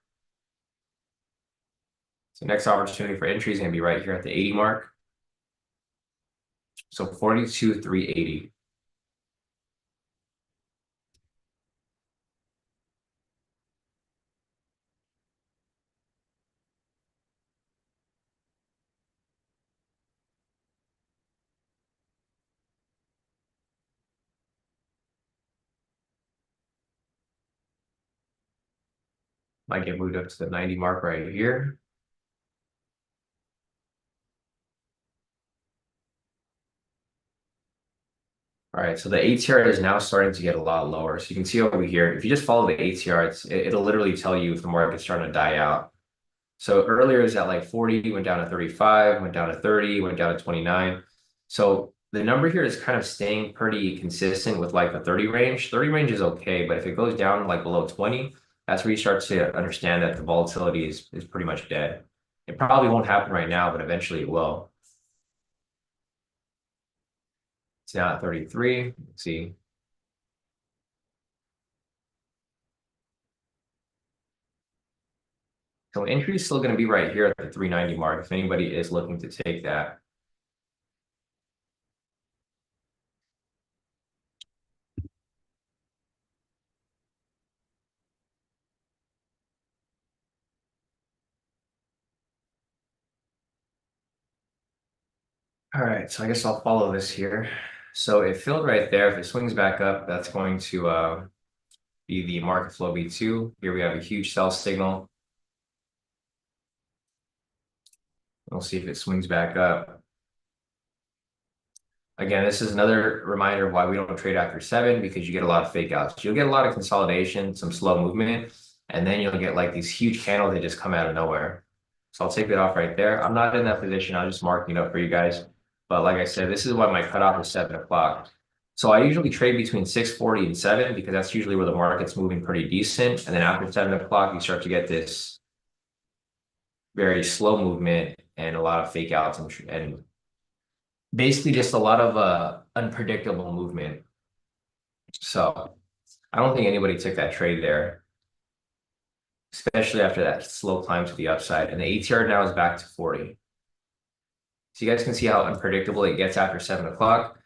So next opportunity for entry is going to be right here at the 80 mark. So 42,380. Might get moved up to the 90 mark right here. All right, so the ATR is now starting to get a lot lower. So you can see over here, if you just follow the ATR, it'll literally tell you if the market's starting to die out. So earlier it was at like 40, went down to 35, went down to 30, went down to 29. So the number here is kind of staying pretty consistent with like the 30 range. 30 range is okay, but if it goes down like below 20, that's where you start to understand that the volatility is pretty much dead. It probably won't happen right now, but eventually it will. It's now at 33. Let's see. So entry is still going to be right here at the 390 mark if anybody is looking to take that. All right, so I guess I'll follow this here. So it filled right there. If it swings back up, that's going to be the market flow B2. Here we have a huge sell signal. We'll see if it swings back up. Again, this is another reminder of why we don't trade after 7, because you get a lot of fake outs. You'll get a lot of consolidation, some slow movement, and then you'll get like these huge candles that just come out of nowhere. So I'll take it off right there. I'm not in that position. I'm just marking it up for you guys. But like I said, this is why my cutoff is 7 o'clock. So I usually trade between 6:40 and 7 because that's usually where the market's moving pretty decent. And then after 7 o'clock, you start to get this very slow movement and a lot of fake outs and basically just a lot of unpredictable movement. So I don't think anybody took that trade there, especially after that slow climb to the upside. And the ATR now is back to 40. So you guys can see how unpredictable it gets after 7 o'clock.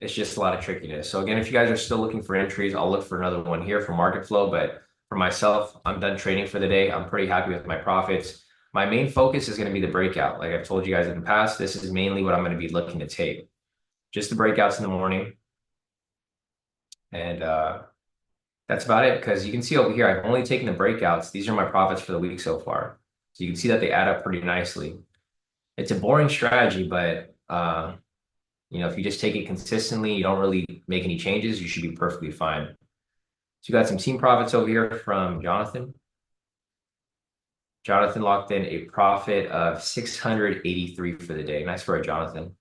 It's just a lot of trickiness. So again, if you guys are still looking for entries, I'll look for another one here for market flow. But for myself, I'm done trading for the day. I'm pretty happy with my profits. My main focus is going to be the breakout. Like I've told you guys in the past, this is mainly what I'm going to be looking to take. Just the breakouts in the morning. And that's about it, because you can see over here, I've only taken the breakouts. These are my profits for the week so far. So you can see that they add up pretty nicely. It's a boring strategy, but if you just take it consistently, you don't really make any changes, you should be perfectly fine. So you got some team profits over here from Jonathan. Jonathan locked in a profit of 683 for the day. Nice for a Jonathan.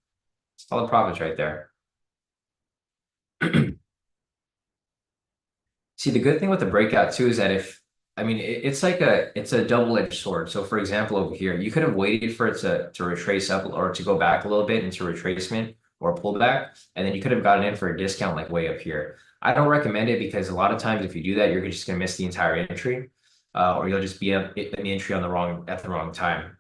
Solid profits right there. See, the good thing with the breakout too is that it's a double-edged sword. So for example, over here, you could have waited for it to retrace up or to go back a little bit into retracement or pullback, and then you could have gotten in for a discount like way up here. I don't recommend it because a lot of times if you do that, you're just going to miss the entire entry, or you'll just be in the entry at the wrong time.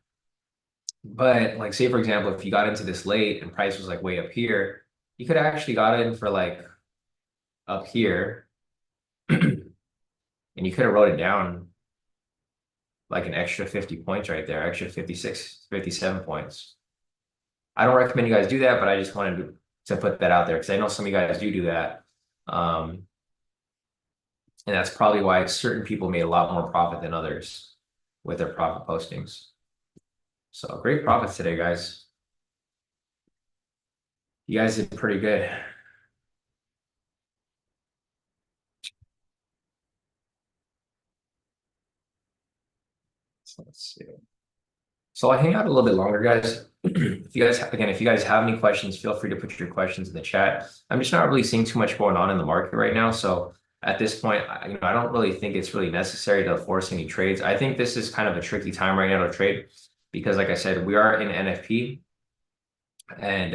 But like say for example, if you got into this late and price was like way up here, you could have actually got in for like up here. And you could have wrote it down like an extra 50 points right there, extra 56, 57 points. I don't recommend you guys do that, but I just wanted to put that out there because I know some of you guys do that. And that's probably why certain people made a lot more profit than others with their profit postings. So great profits today, guys. You guys did pretty good. So let's see. So I'll hang out a little bit longer, guys. If you guys have any questions, feel free to put your questions in the chat. I'm just not really seeing too much going on in the market right now. So at this point, I don't really think it's really necessary to force any trades. I think this is kind of a tricky time right now to trade because, like I said, we are in NFP, and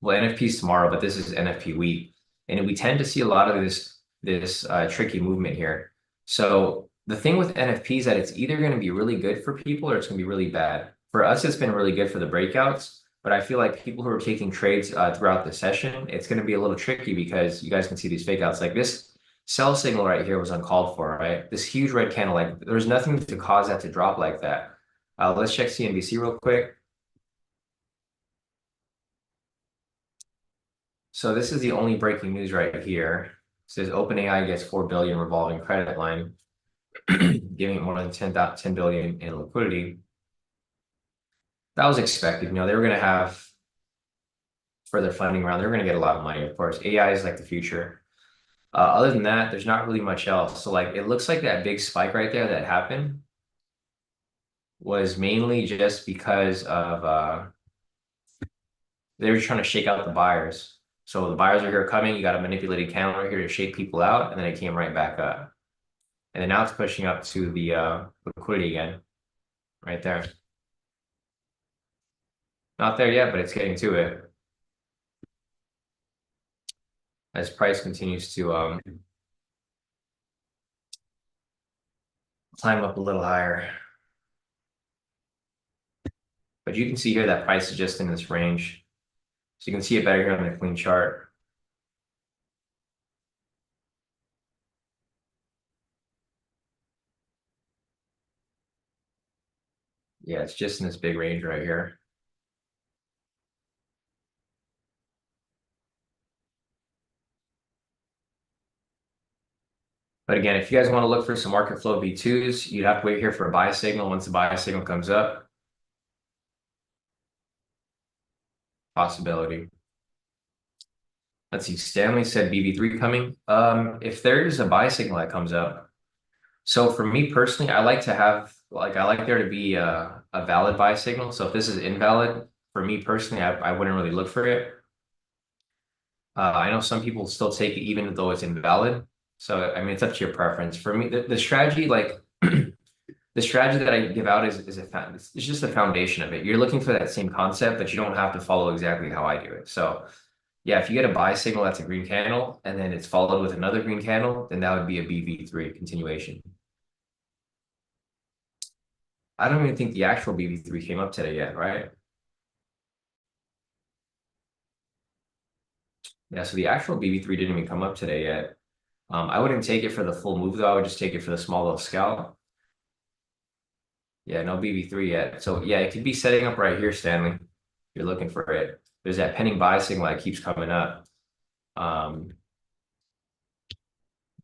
well, NFP is tomorrow, but this is NFP week, and we tend to see a lot of this tricky movement here. So the thing with NFP is that it's either going to be really good for people or it's going to be really bad. For us, it's been really good for the breakouts, but I feel like people who are taking trades throughout the session, it's going to be a little tricky because you guys can see these fake outs. Like this sell signal right here was uncalled for, right? This huge red candle, like there's nothing to cause that to drop like that. Let's check CNBC real quick. So this is the only breaking news right here. It says OpenAI gets 4 billion revolving credit line, giving it more than 10 billion in liquidity. That was expected. They were going to have for their funding round. They're going to get a lot of money, of course. AI is like the future. Other than that, there's not really much else. So like it looks like that big spike right there that happened was mainly just because of they were trying to shake out the buyers. So the buyers are here coming, you got a manipulated candle right here to shake people out, and then it came right back up. And then now it's pushing up to the liquidity again, right there. Not there yet, but it's getting to it as price continues to climb up a little higher. But you can see here that price is just in this range. So you can see it better here on the clean chart. Yeah, it's just in this big range right here. But again, if you guys want to look for some market flow V2s, you'd have to wait here for a buy signal. Once the buy signal comes up, possibility. Let's see, Stanley said BV3 coming. If there's a buy signal that comes up, so for me personally, I like to have I like there to be a valid buy signal. So if this is invalid, for me personally, I wouldn't really look for it. I know some people still take it even though it's invalid. So I mean, it's up to your preference. For me, the strategy, like the strategy that I give out is it's just the foundation of it. You're looking for that same concept, but you don't have to follow exactly how I do it. So yeah, if you get a buy signal that's a green candle and then it's followed with another green candle, then that would be a BV3 continuation. I don't even think the actual BV3 came up today yet, right? Yeah, so the actual BV3 didn't even come up today yet. I wouldn't take it for the full move though. I would just take it for the small little scalp. Yeah, no BV3 yet. So yeah, it could be setting up right here, Stanley. You're looking for it. There's that pending buy signal that keeps coming up. Yeah,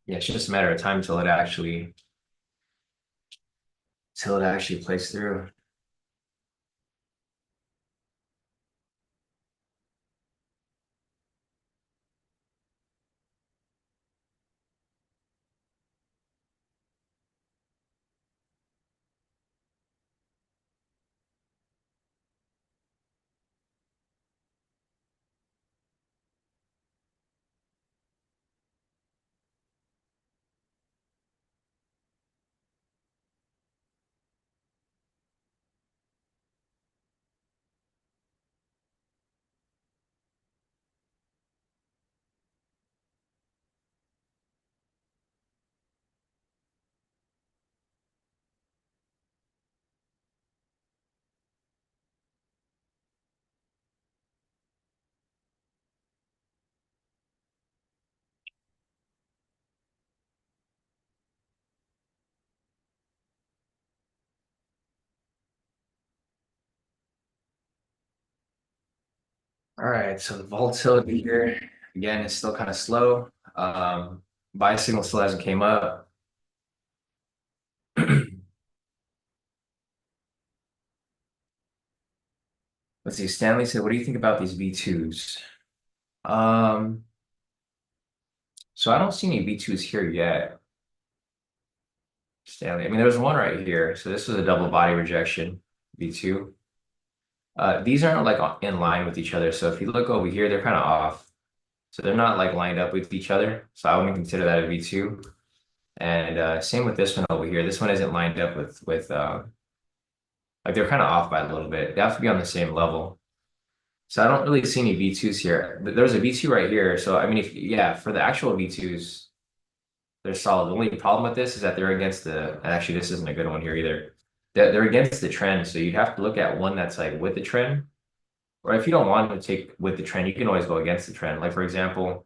it's just a matter of time till it actually plays through. All right, so the volatility here again is still kind of slow. Buy signal still hasn't came up. Let's see. Stanley said, "What do you think about these V2s?" Um, so I don't see any V2s here yet, Stanley. I mean, there's one right here. So this was a double body rejection, V2. These aren't like in line with each other. So if you look over here, they're kind of off. So they're not like lined up with each other. So I wouldn't consider that a V2. And same with this one over here. This one isn't lined up with like they're kind of off by a little bit. They have to be on the same level. So I don't really see any V2s here. But there's a V2 right here. So I mean, if yeah, for the actual V2s, they're solid. The only problem with this is that they're against the, actually, this isn't a good one here either. They're against the trend. So you'd have to look at one that's like with the trend. Or if you don't want to take with the trend, you can always go against the trend. Like for example,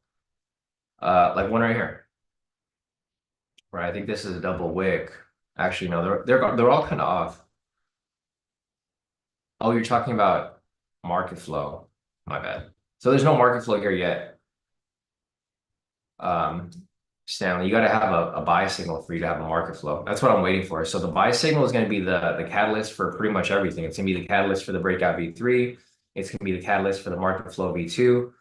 like one right here. Right, I think this is a double wick. Actually, no, they're all kind of off. Oh, you're talking about market flow. My bad. So there's no market flow here yet. Stanley, you got to have a buy signal for you to have a market flow. That's what I'm waiting for. So the buy signal is going to be the catalyst for pretty much everything. It's going to be the catalyst for the breakout V3. It's going to be the catalyst for the market flow V2.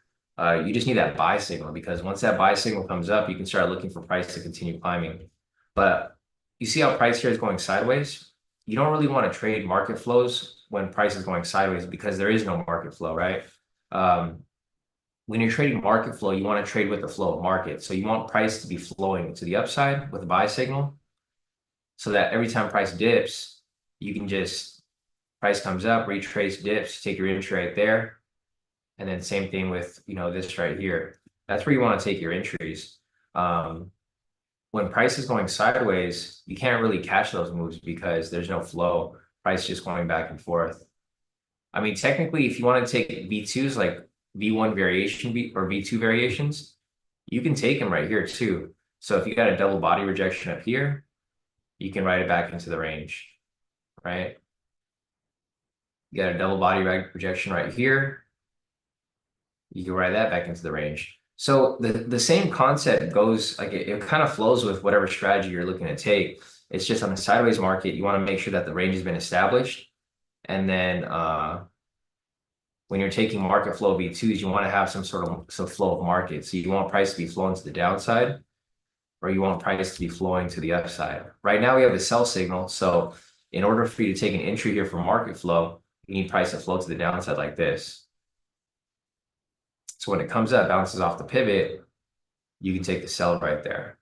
You just need that buy signal, because once that buy signal comes up, you can start looking for price to continue climbing. But you see how price here is going sideways? You don't really want to trade market flows when price is going sideways because there is no market flow, right? When you're trading market flow, you want to trade with the flow of market. So you want price to be flowing to the upside with a buy signal, so that every time price dips, you can just, price comes up, retrace dips, take your entry right there. And then same thing with, this right here. That's where you want to take your entries. When price is going sideways, you can't really catch those moves because there's no flow. Price just going back and forth. I mean, technically, if you want to take V2s like V1 variation or V2 variations, you can take them right here too. So if you got a double body rejection up here, you can write it back into the range, right? You got a double body rejection right here. You can write that back into the range. So the same concept goes, like it kind of flows with whatever strategy you're looking to take. It's just on the sideways market, you want to make sure that the range has been established. And then when you're taking market flow V2s, you want to have some flow of market. So you want price to be flowing to the downside, or you want price to be flowing to the upside. Right now we have a sell signal. So in order for you to take an entry here for market flow, you need price to flow to the downside like this. So when it comes up, bounces off the pivot, you can take the sell right there.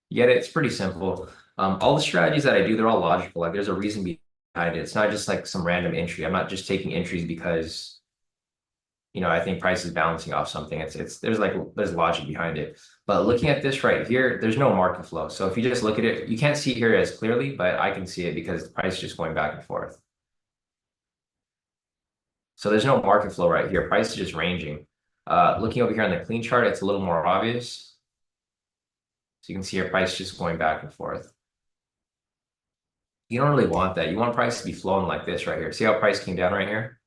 You get it? It's pretty simple. All the strategies that I do, they're all logical. Like there's a reason behind it. It's not just like some random entry. I'm not just taking entries because, I think price is balancing off something. There's logic behind it. But looking at this right here, there's no market flow. So if you just look at it, you can't see here as clearly, but I can see it because the price is just going back and forth. So there's no market flow right here. Price is just ranging. Looking over here on the clean chart, it's a little more obvious. So you can see your price just going back and forth. You don't really want that. You want price to be flowing like this right here. See how price came down right here?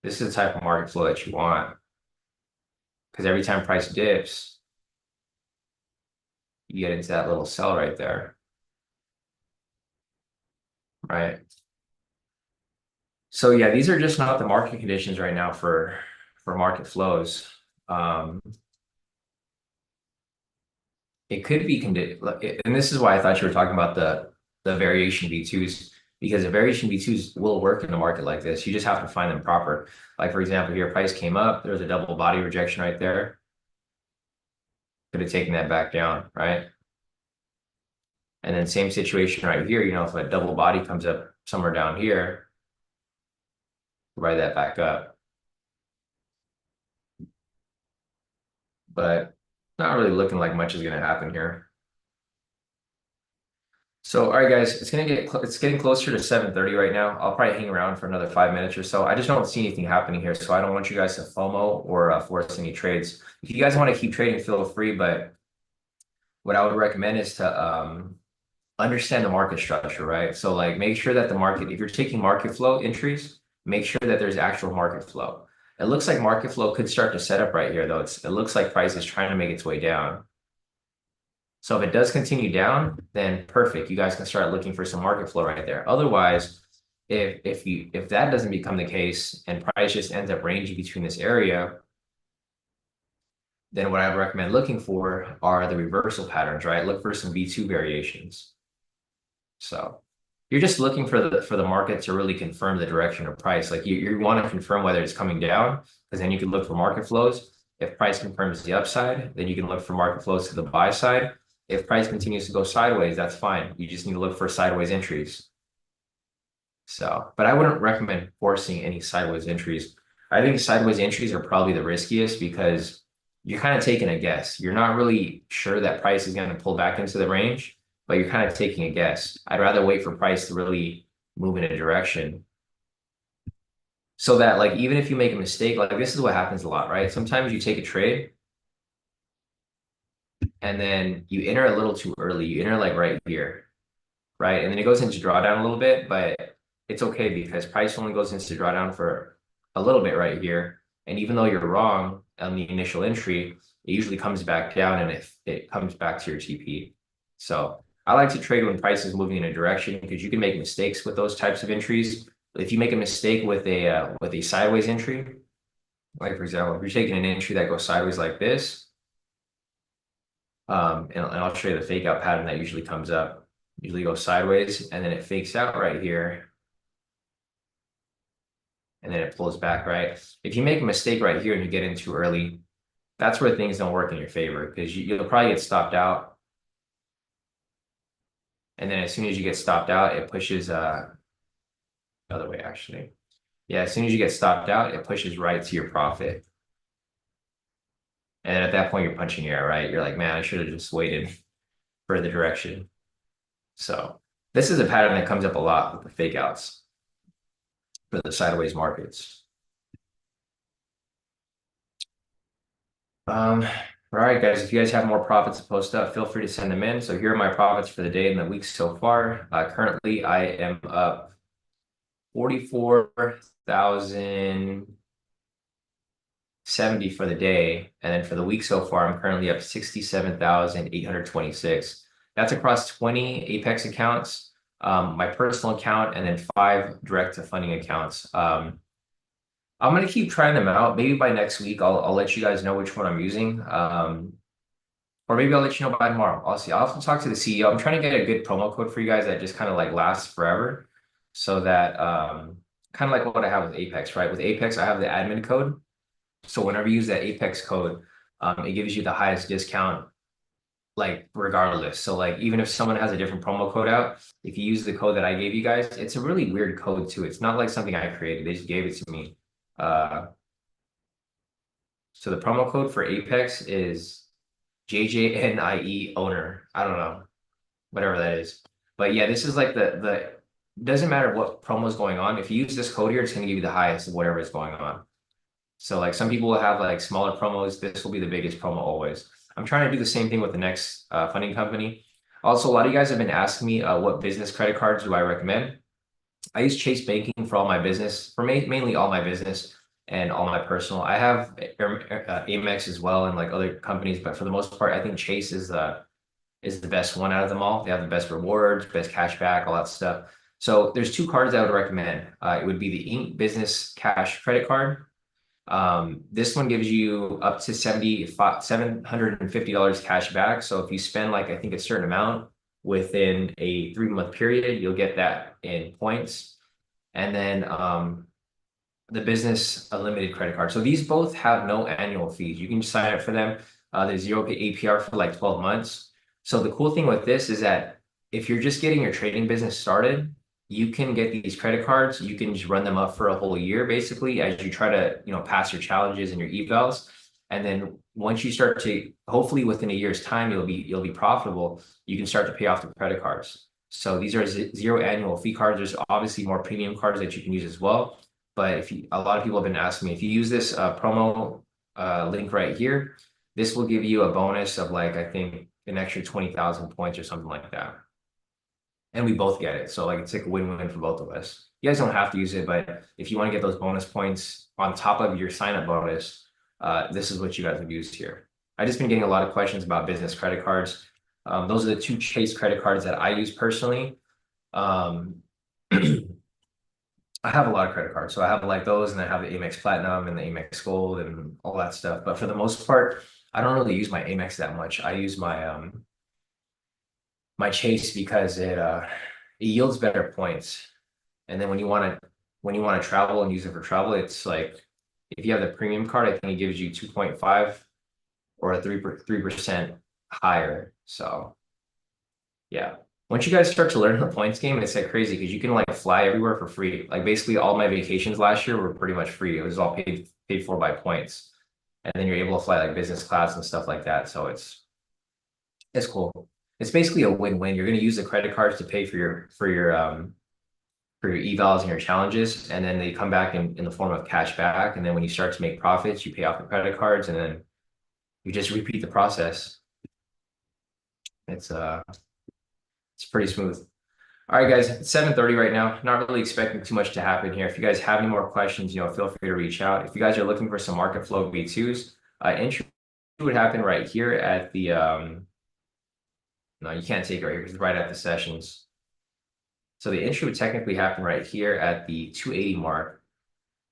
This is the type of market flow that you want. Because every time price dips, you get into that little sell right there. Right? So yeah, these are just not the market conditions right now for market flows. It could be and this is why I thought you were talking about the variation V2s, because the variation V2s will work in a market like this. You just have to find them proper. Like for example, here price came up, there's a double body rejection right there. Could have taken that back down, right? And then same situation right here, if a double body comes up somewhere down here, write that back up. But not really looking like much is going to happen here. So, all right, guys, it's getting closer to 7:30 right now. I'll probably hang around for another 5 minutes or so. I just don't see anything happening here, so I don't want you guys to FOMO or force any trades. If you guys want to keep trading, feel free. But what I would recommend is to understand the market structure, right? So, like, make sure that the market, if you're taking market flow entries, make sure that there's actual market flow. It looks like market flow could start to set up right here, though. It looks like price is trying to make its way down. So if it does continue down, then perfect. You guys can start looking for some market flow right there. Otherwise, if that doesn't become the case and price just ends up ranging between this area, then what I would recommend looking for are the reversal patterns, right? Look for some V2 variations. So you're just looking for the market to really confirm the direction of price. Like you want to confirm whether it's coming down, because then you can look for market flows. If price confirms the upside, then you can look for market flows to the buy side. If price continues to go sideways, that's fine. You just need to look for sideways entries. So, but I wouldn't recommend forcing any sideways entries. I think sideways entries are probably the riskiest because you're kind of taking a guess. You're not really sure that price is going to pull back into the range, but you're kind of taking a guess. I'd rather wait for price to really move in a direction, so that like even if you make a mistake, like this is what happens a lot, right? Sometimes you take a trade and then you enter a little too early. You enter like right here, right? And then it goes into drawdown a little bit, but it's okay because price only goes into drawdown for a little bit right here. And even though you're wrong on the initial entry, it usually comes back down and it comes back to your TP. So I like to trade when price is moving in a direction because you can make mistakes with those types of entries. if you make a mistake with a sideways entry, like for example, if you're taking an entry that goes sideways like this, and I'll show you the fake out pattern that usually comes up. Usually goes sideways and then it fakes out right here. And then it pulls back, right? If you make a mistake right here and you get in too early, that's where things don't work in your favor because you'll probably get stopped out. And then as soon as you get stopped out, it pushes the other way actually. Yeah, as soon as you get stopped out, it pushes right to your profit. And at that point, you're punching air, right? You're like, man, I should have just waited for the direction. So this is a pattern that comes up a lot with the fake outs for the sideways markets. All right, guys, if you guys have more profits to post up, feel free to send them in. So here are my profits for the day and the week so far. Currently, I am up 44,070 for the day. And then for the week so far, I'm currently up 67,826. That's across 20 Apex accounts, my personal account, and then 5 direct to funding accounts. I'm gonna keep trying them out. Maybe by next week, I'll let you guys know which one I'm using. Or maybe I'll let you know by tomorrow. I'll see. I'll have to talk to the CEO. I'm trying to get a good promo code for you guys that just kind of like lasts forever. So that kind of like what I have with Apex, right? With Apex, I have the admin code. So whenever you use that Apex code, it gives you the highest discount, like regardless. So like even if someone has a different promo code out, if you use the code that I gave you guys, it's a really weird code too. It's not like something I created. They just gave it to me. So the promo code for Apex is JJNIE owner. I don't know, whatever that is. But yeah, this is like the doesn't matter what promo is going on. If you use this code here, it's going to give you the highest of whatever is going on. So like some people will have like smaller promos. This will be the biggest promo always. I'm trying to do the same thing with the next funding company. Also, a lot of you guys have been asking me what business credit cards do I recommend. I use Chase Banking for all my business, for mainly all my business and all my personal. I have Amex as well and like other companies, but for the most part, I think Chase is the best one out of them all. They have the best rewards, best cash back, all that stuff. So there's 2 cards I would recommend. It would be the Inc. Business Cash Credit Card. This one gives you up to $750 cash back. So if you spend like I think a certain amount within a 3-month period, you'll get that in points. And then the Business Unlimited credit card. So these both have no annual fees. You can just sign up for them. There's 0 APR for like 12 months. So the cool thing with this is that if you're just getting your trading business started, you can get these credit cards. You can just run them up for a whole year, basically, as you try to, pass your challenges and your evals. And then once you start to, hopefully within a year's time, you'll be profitable. You can start to pay off the credit cards. So these are 0 annual fee cards. There's obviously more premium cards that you can use as well. But a lot of people have been asking me, if you use this promo link right here, this will give you a bonus of like, I think an extra 20,000 points or something like that. And we both get it. So like it's like a win-win for both of us. You guys don't have to use it, but if you want to get those bonus points on top of your sign-up bonus, this is what you guys would use here. I've just been getting a lot of questions about business credit cards. Those are the 2 Chase credit cards that I use personally. I have a lot of credit cards. So I have like those and I have the Amex Platinum and the Amex Gold and all that stuff. But for the most part, I don't really use my Amex that much. I use my my Chase because it yields better points. And then when you want to travel and use it for travel, it's like if you have the premium card, I think it gives you 2.5 or a 3% higher. So yeah. Once you guys start to learn the points game, it's like crazy because you can like fly everywhere for free. Like basically all my vacations last year were pretty much free. It was all paid for by points. And then you're able to fly like business class and stuff like that. So it's cool. It's basically a win-win. You're going to use the credit cards to pay for your evals and your challenges, and then they come back in the form of cash back. And then when you start to make profits, you pay off the credit cards, and then you just repeat the process. It's pretty smooth. All right, guys, it's 7:30 right now. Not really expecting too much to happen here. If you guys have any more questions, feel free to reach out. If you guys are looking for some market flow V2s, entry would happen right here at the no, you can't take it right here because it's right at the sessions. So the entry would technically happen right here at the 280 mark.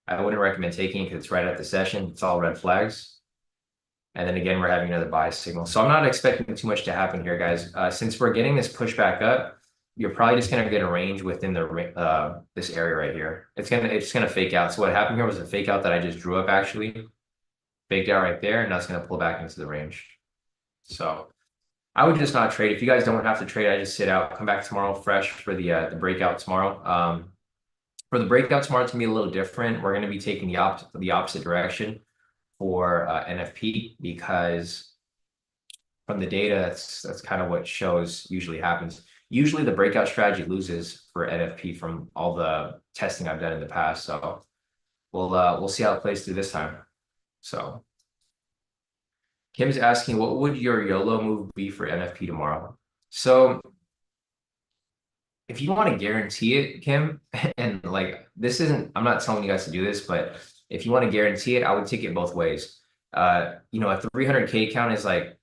I wouldn't recommend taking it because it's right at the session. It's all red flags. And then again, we're having another buy signal. So I'm not expecting too much to happen here, guys. Since we're getting this pushback up, you're probably just gonna get a range within the this area right here. It's gonna fake out. So what happened here was a fake out that I just drew up actually, faked out right there, and that's gonna pull back into the range. So I would just not trade. If you guys don't have to trade, I just sit out, come back tomorrow fresh for the breakout tomorrow. For the breakout tomorrow, it's gonna be a little different. We're gonna be taking the opposite direction for NFP because from the data, that's kind of what shows usually happens. Usually the breakout strategy loses for NFP from all the testing I've done in the past. So we'll see how it plays through this time. So Kim's asking, what would your YOLO move be for NFP tomorrow? So if you want to guarantee it, Kim, and like this isn't, I'm not telling you guys to do this, but if you want to guarantee it, I would take it both ways. A 300K count is like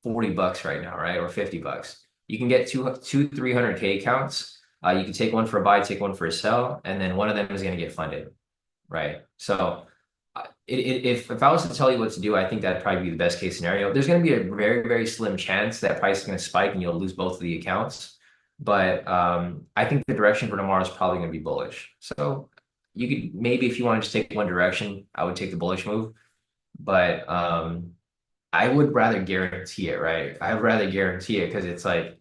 $40 right now, right? Or $50. You can get two 300K counts. You can take one for a buy, take one for a sell, and then one of them is going to get funded, right? So if I was to tell you what to do, I think that'd probably be the best case scenario. There's going to be a very, very slim chance that price is going to spike and you'll lose both of the accounts. But I think the direction for tomorrow is probably going to be bullish. So you could maybe, if you want to just take one direction, I would take the bullish move. But I would rather guarantee it, right? I'd rather guarantee it because it's like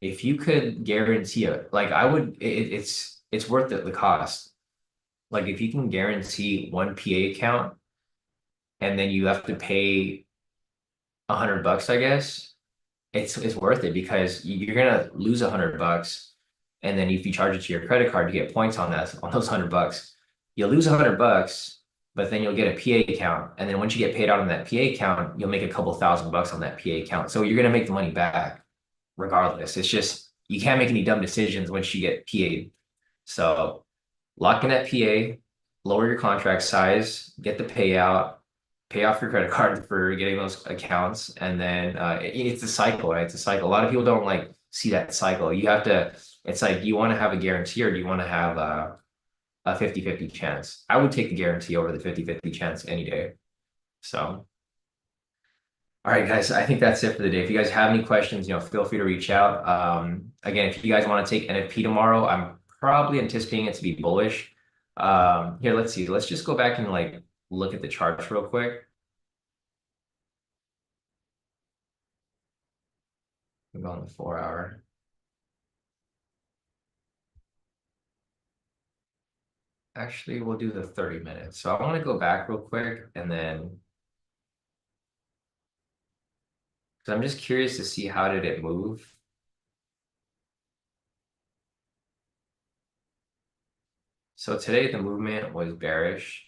if you could guarantee it, like I would, it's worth the cost. Like if you can guarantee one PA account and then you have to pay $100, I guess it's worth it because you're gonna lose $100, and then if you charge it to your credit card, you get points on those $100. You'll lose $100, but then you'll get a PA account, and then once you get paid out on that PA account, you'll make a couple $1,000 on that PA account. So you're gonna make the money back regardless. It's just you can't make any dumb decisions once you get PA'd. So lock in that PA, lower your contract size, get the payout, pay off your credit card for getting those accounts, and then it's a cycle, right? It's a cycle. A lot of people don't like see that cycle. You have to, it's like, do you want to have a guarantee or do you want to have a 50-50 chance? I would take the guarantee over the 50-50 chance any day. So, all right, guys, I think that's it for the day. If you guys have any questions, feel free to reach out. Again, if you guys want to take NFP tomorrow, I'm probably anticipating it to be bullish. Here, let's see. Let's just go back and like look at the charts real quick. We'll go on the 4-hour. Actually, we'll do the 30 minutes. So I want to go back real quick and then, because I'm just curious to see how did it move. So today the movement was bearish.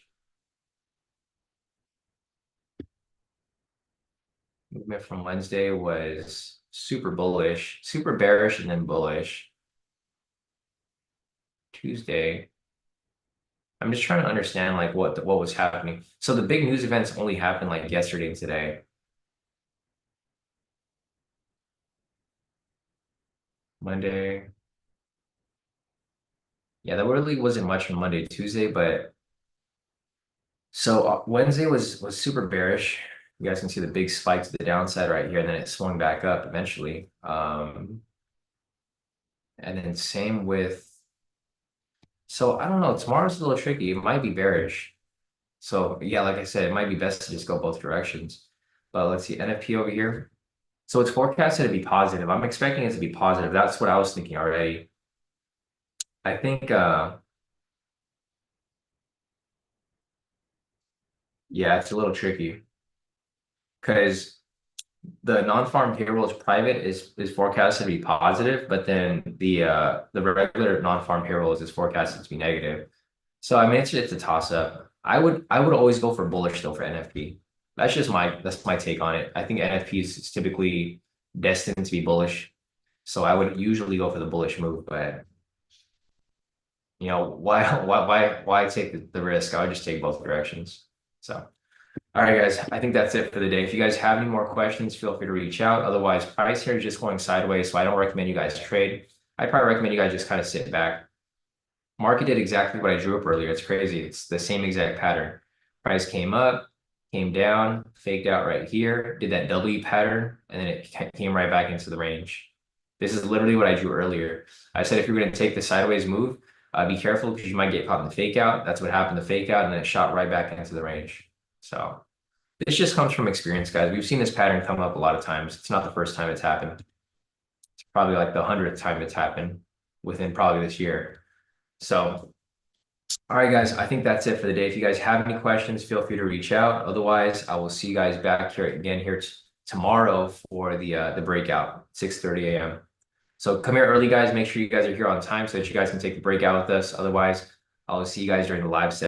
Movement from Wednesday was super bullish, super bearish, and then bullish. Tuesday, I'm just trying to understand like what was happening. So the big news events only happened like yesterday and today. Monday. Yeah, there really wasn't much on Monday, Tuesday, but so Wednesday was super bearish. You guys can see the big spike to the downside right here, and then it swung back up eventually. And then same with, so I don't know, tomorrow's a little tricky. It might be bearish. So yeah, like I said, it might be best to just go both directions. But let's see, NFP over here. So it's forecasted to be positive. I'm expecting it to be positive. That's what I was thinking already. I think yeah, it's a little tricky because the non-farm payroll is private is forecasted to be positive, but then the regular non-farm payroll is forecasted to be negative. So I mean it's a toss-up. I would always go for bullish though for NFP. That's my take on it. I think NFP is typically destined to be bullish. So I would usually go for the bullish move, but why take the risk? I would just take both directions. So. All right, guys, I think that's it for the day. If you guys have any more questions, feel free to reach out. Otherwise, price here is just going sideways, so I don't recommend you guys trade. I'd probably recommend you guys just kind of sit back. Market did exactly what I drew up earlier. It's crazy. It's the same exact pattern. Price came up, came down, faked out right here, did that W pattern, and then it came right back into the range. This is literally what I drew earlier. I said if you're going to take the sideways move, be careful because you might get caught in the fake out. That's what happened, the fake out, and then it shot right back into the range. So this just comes from experience, guys. We've seen this pattern come up a lot of times. It's not the first time it's happened. It's probably like the 100th time it's happened within probably this year. So, all right, guys, I think that's it for the day. If you guys have any questions, feel free to reach out. Otherwise, I will see you guys back here again here tomorrow for the breakout, 6:30 a.m. So come here early, guys. Make sure you guys are here on time so that you guys can take the breakout with us. Otherwise, I'll see you guys during the live session.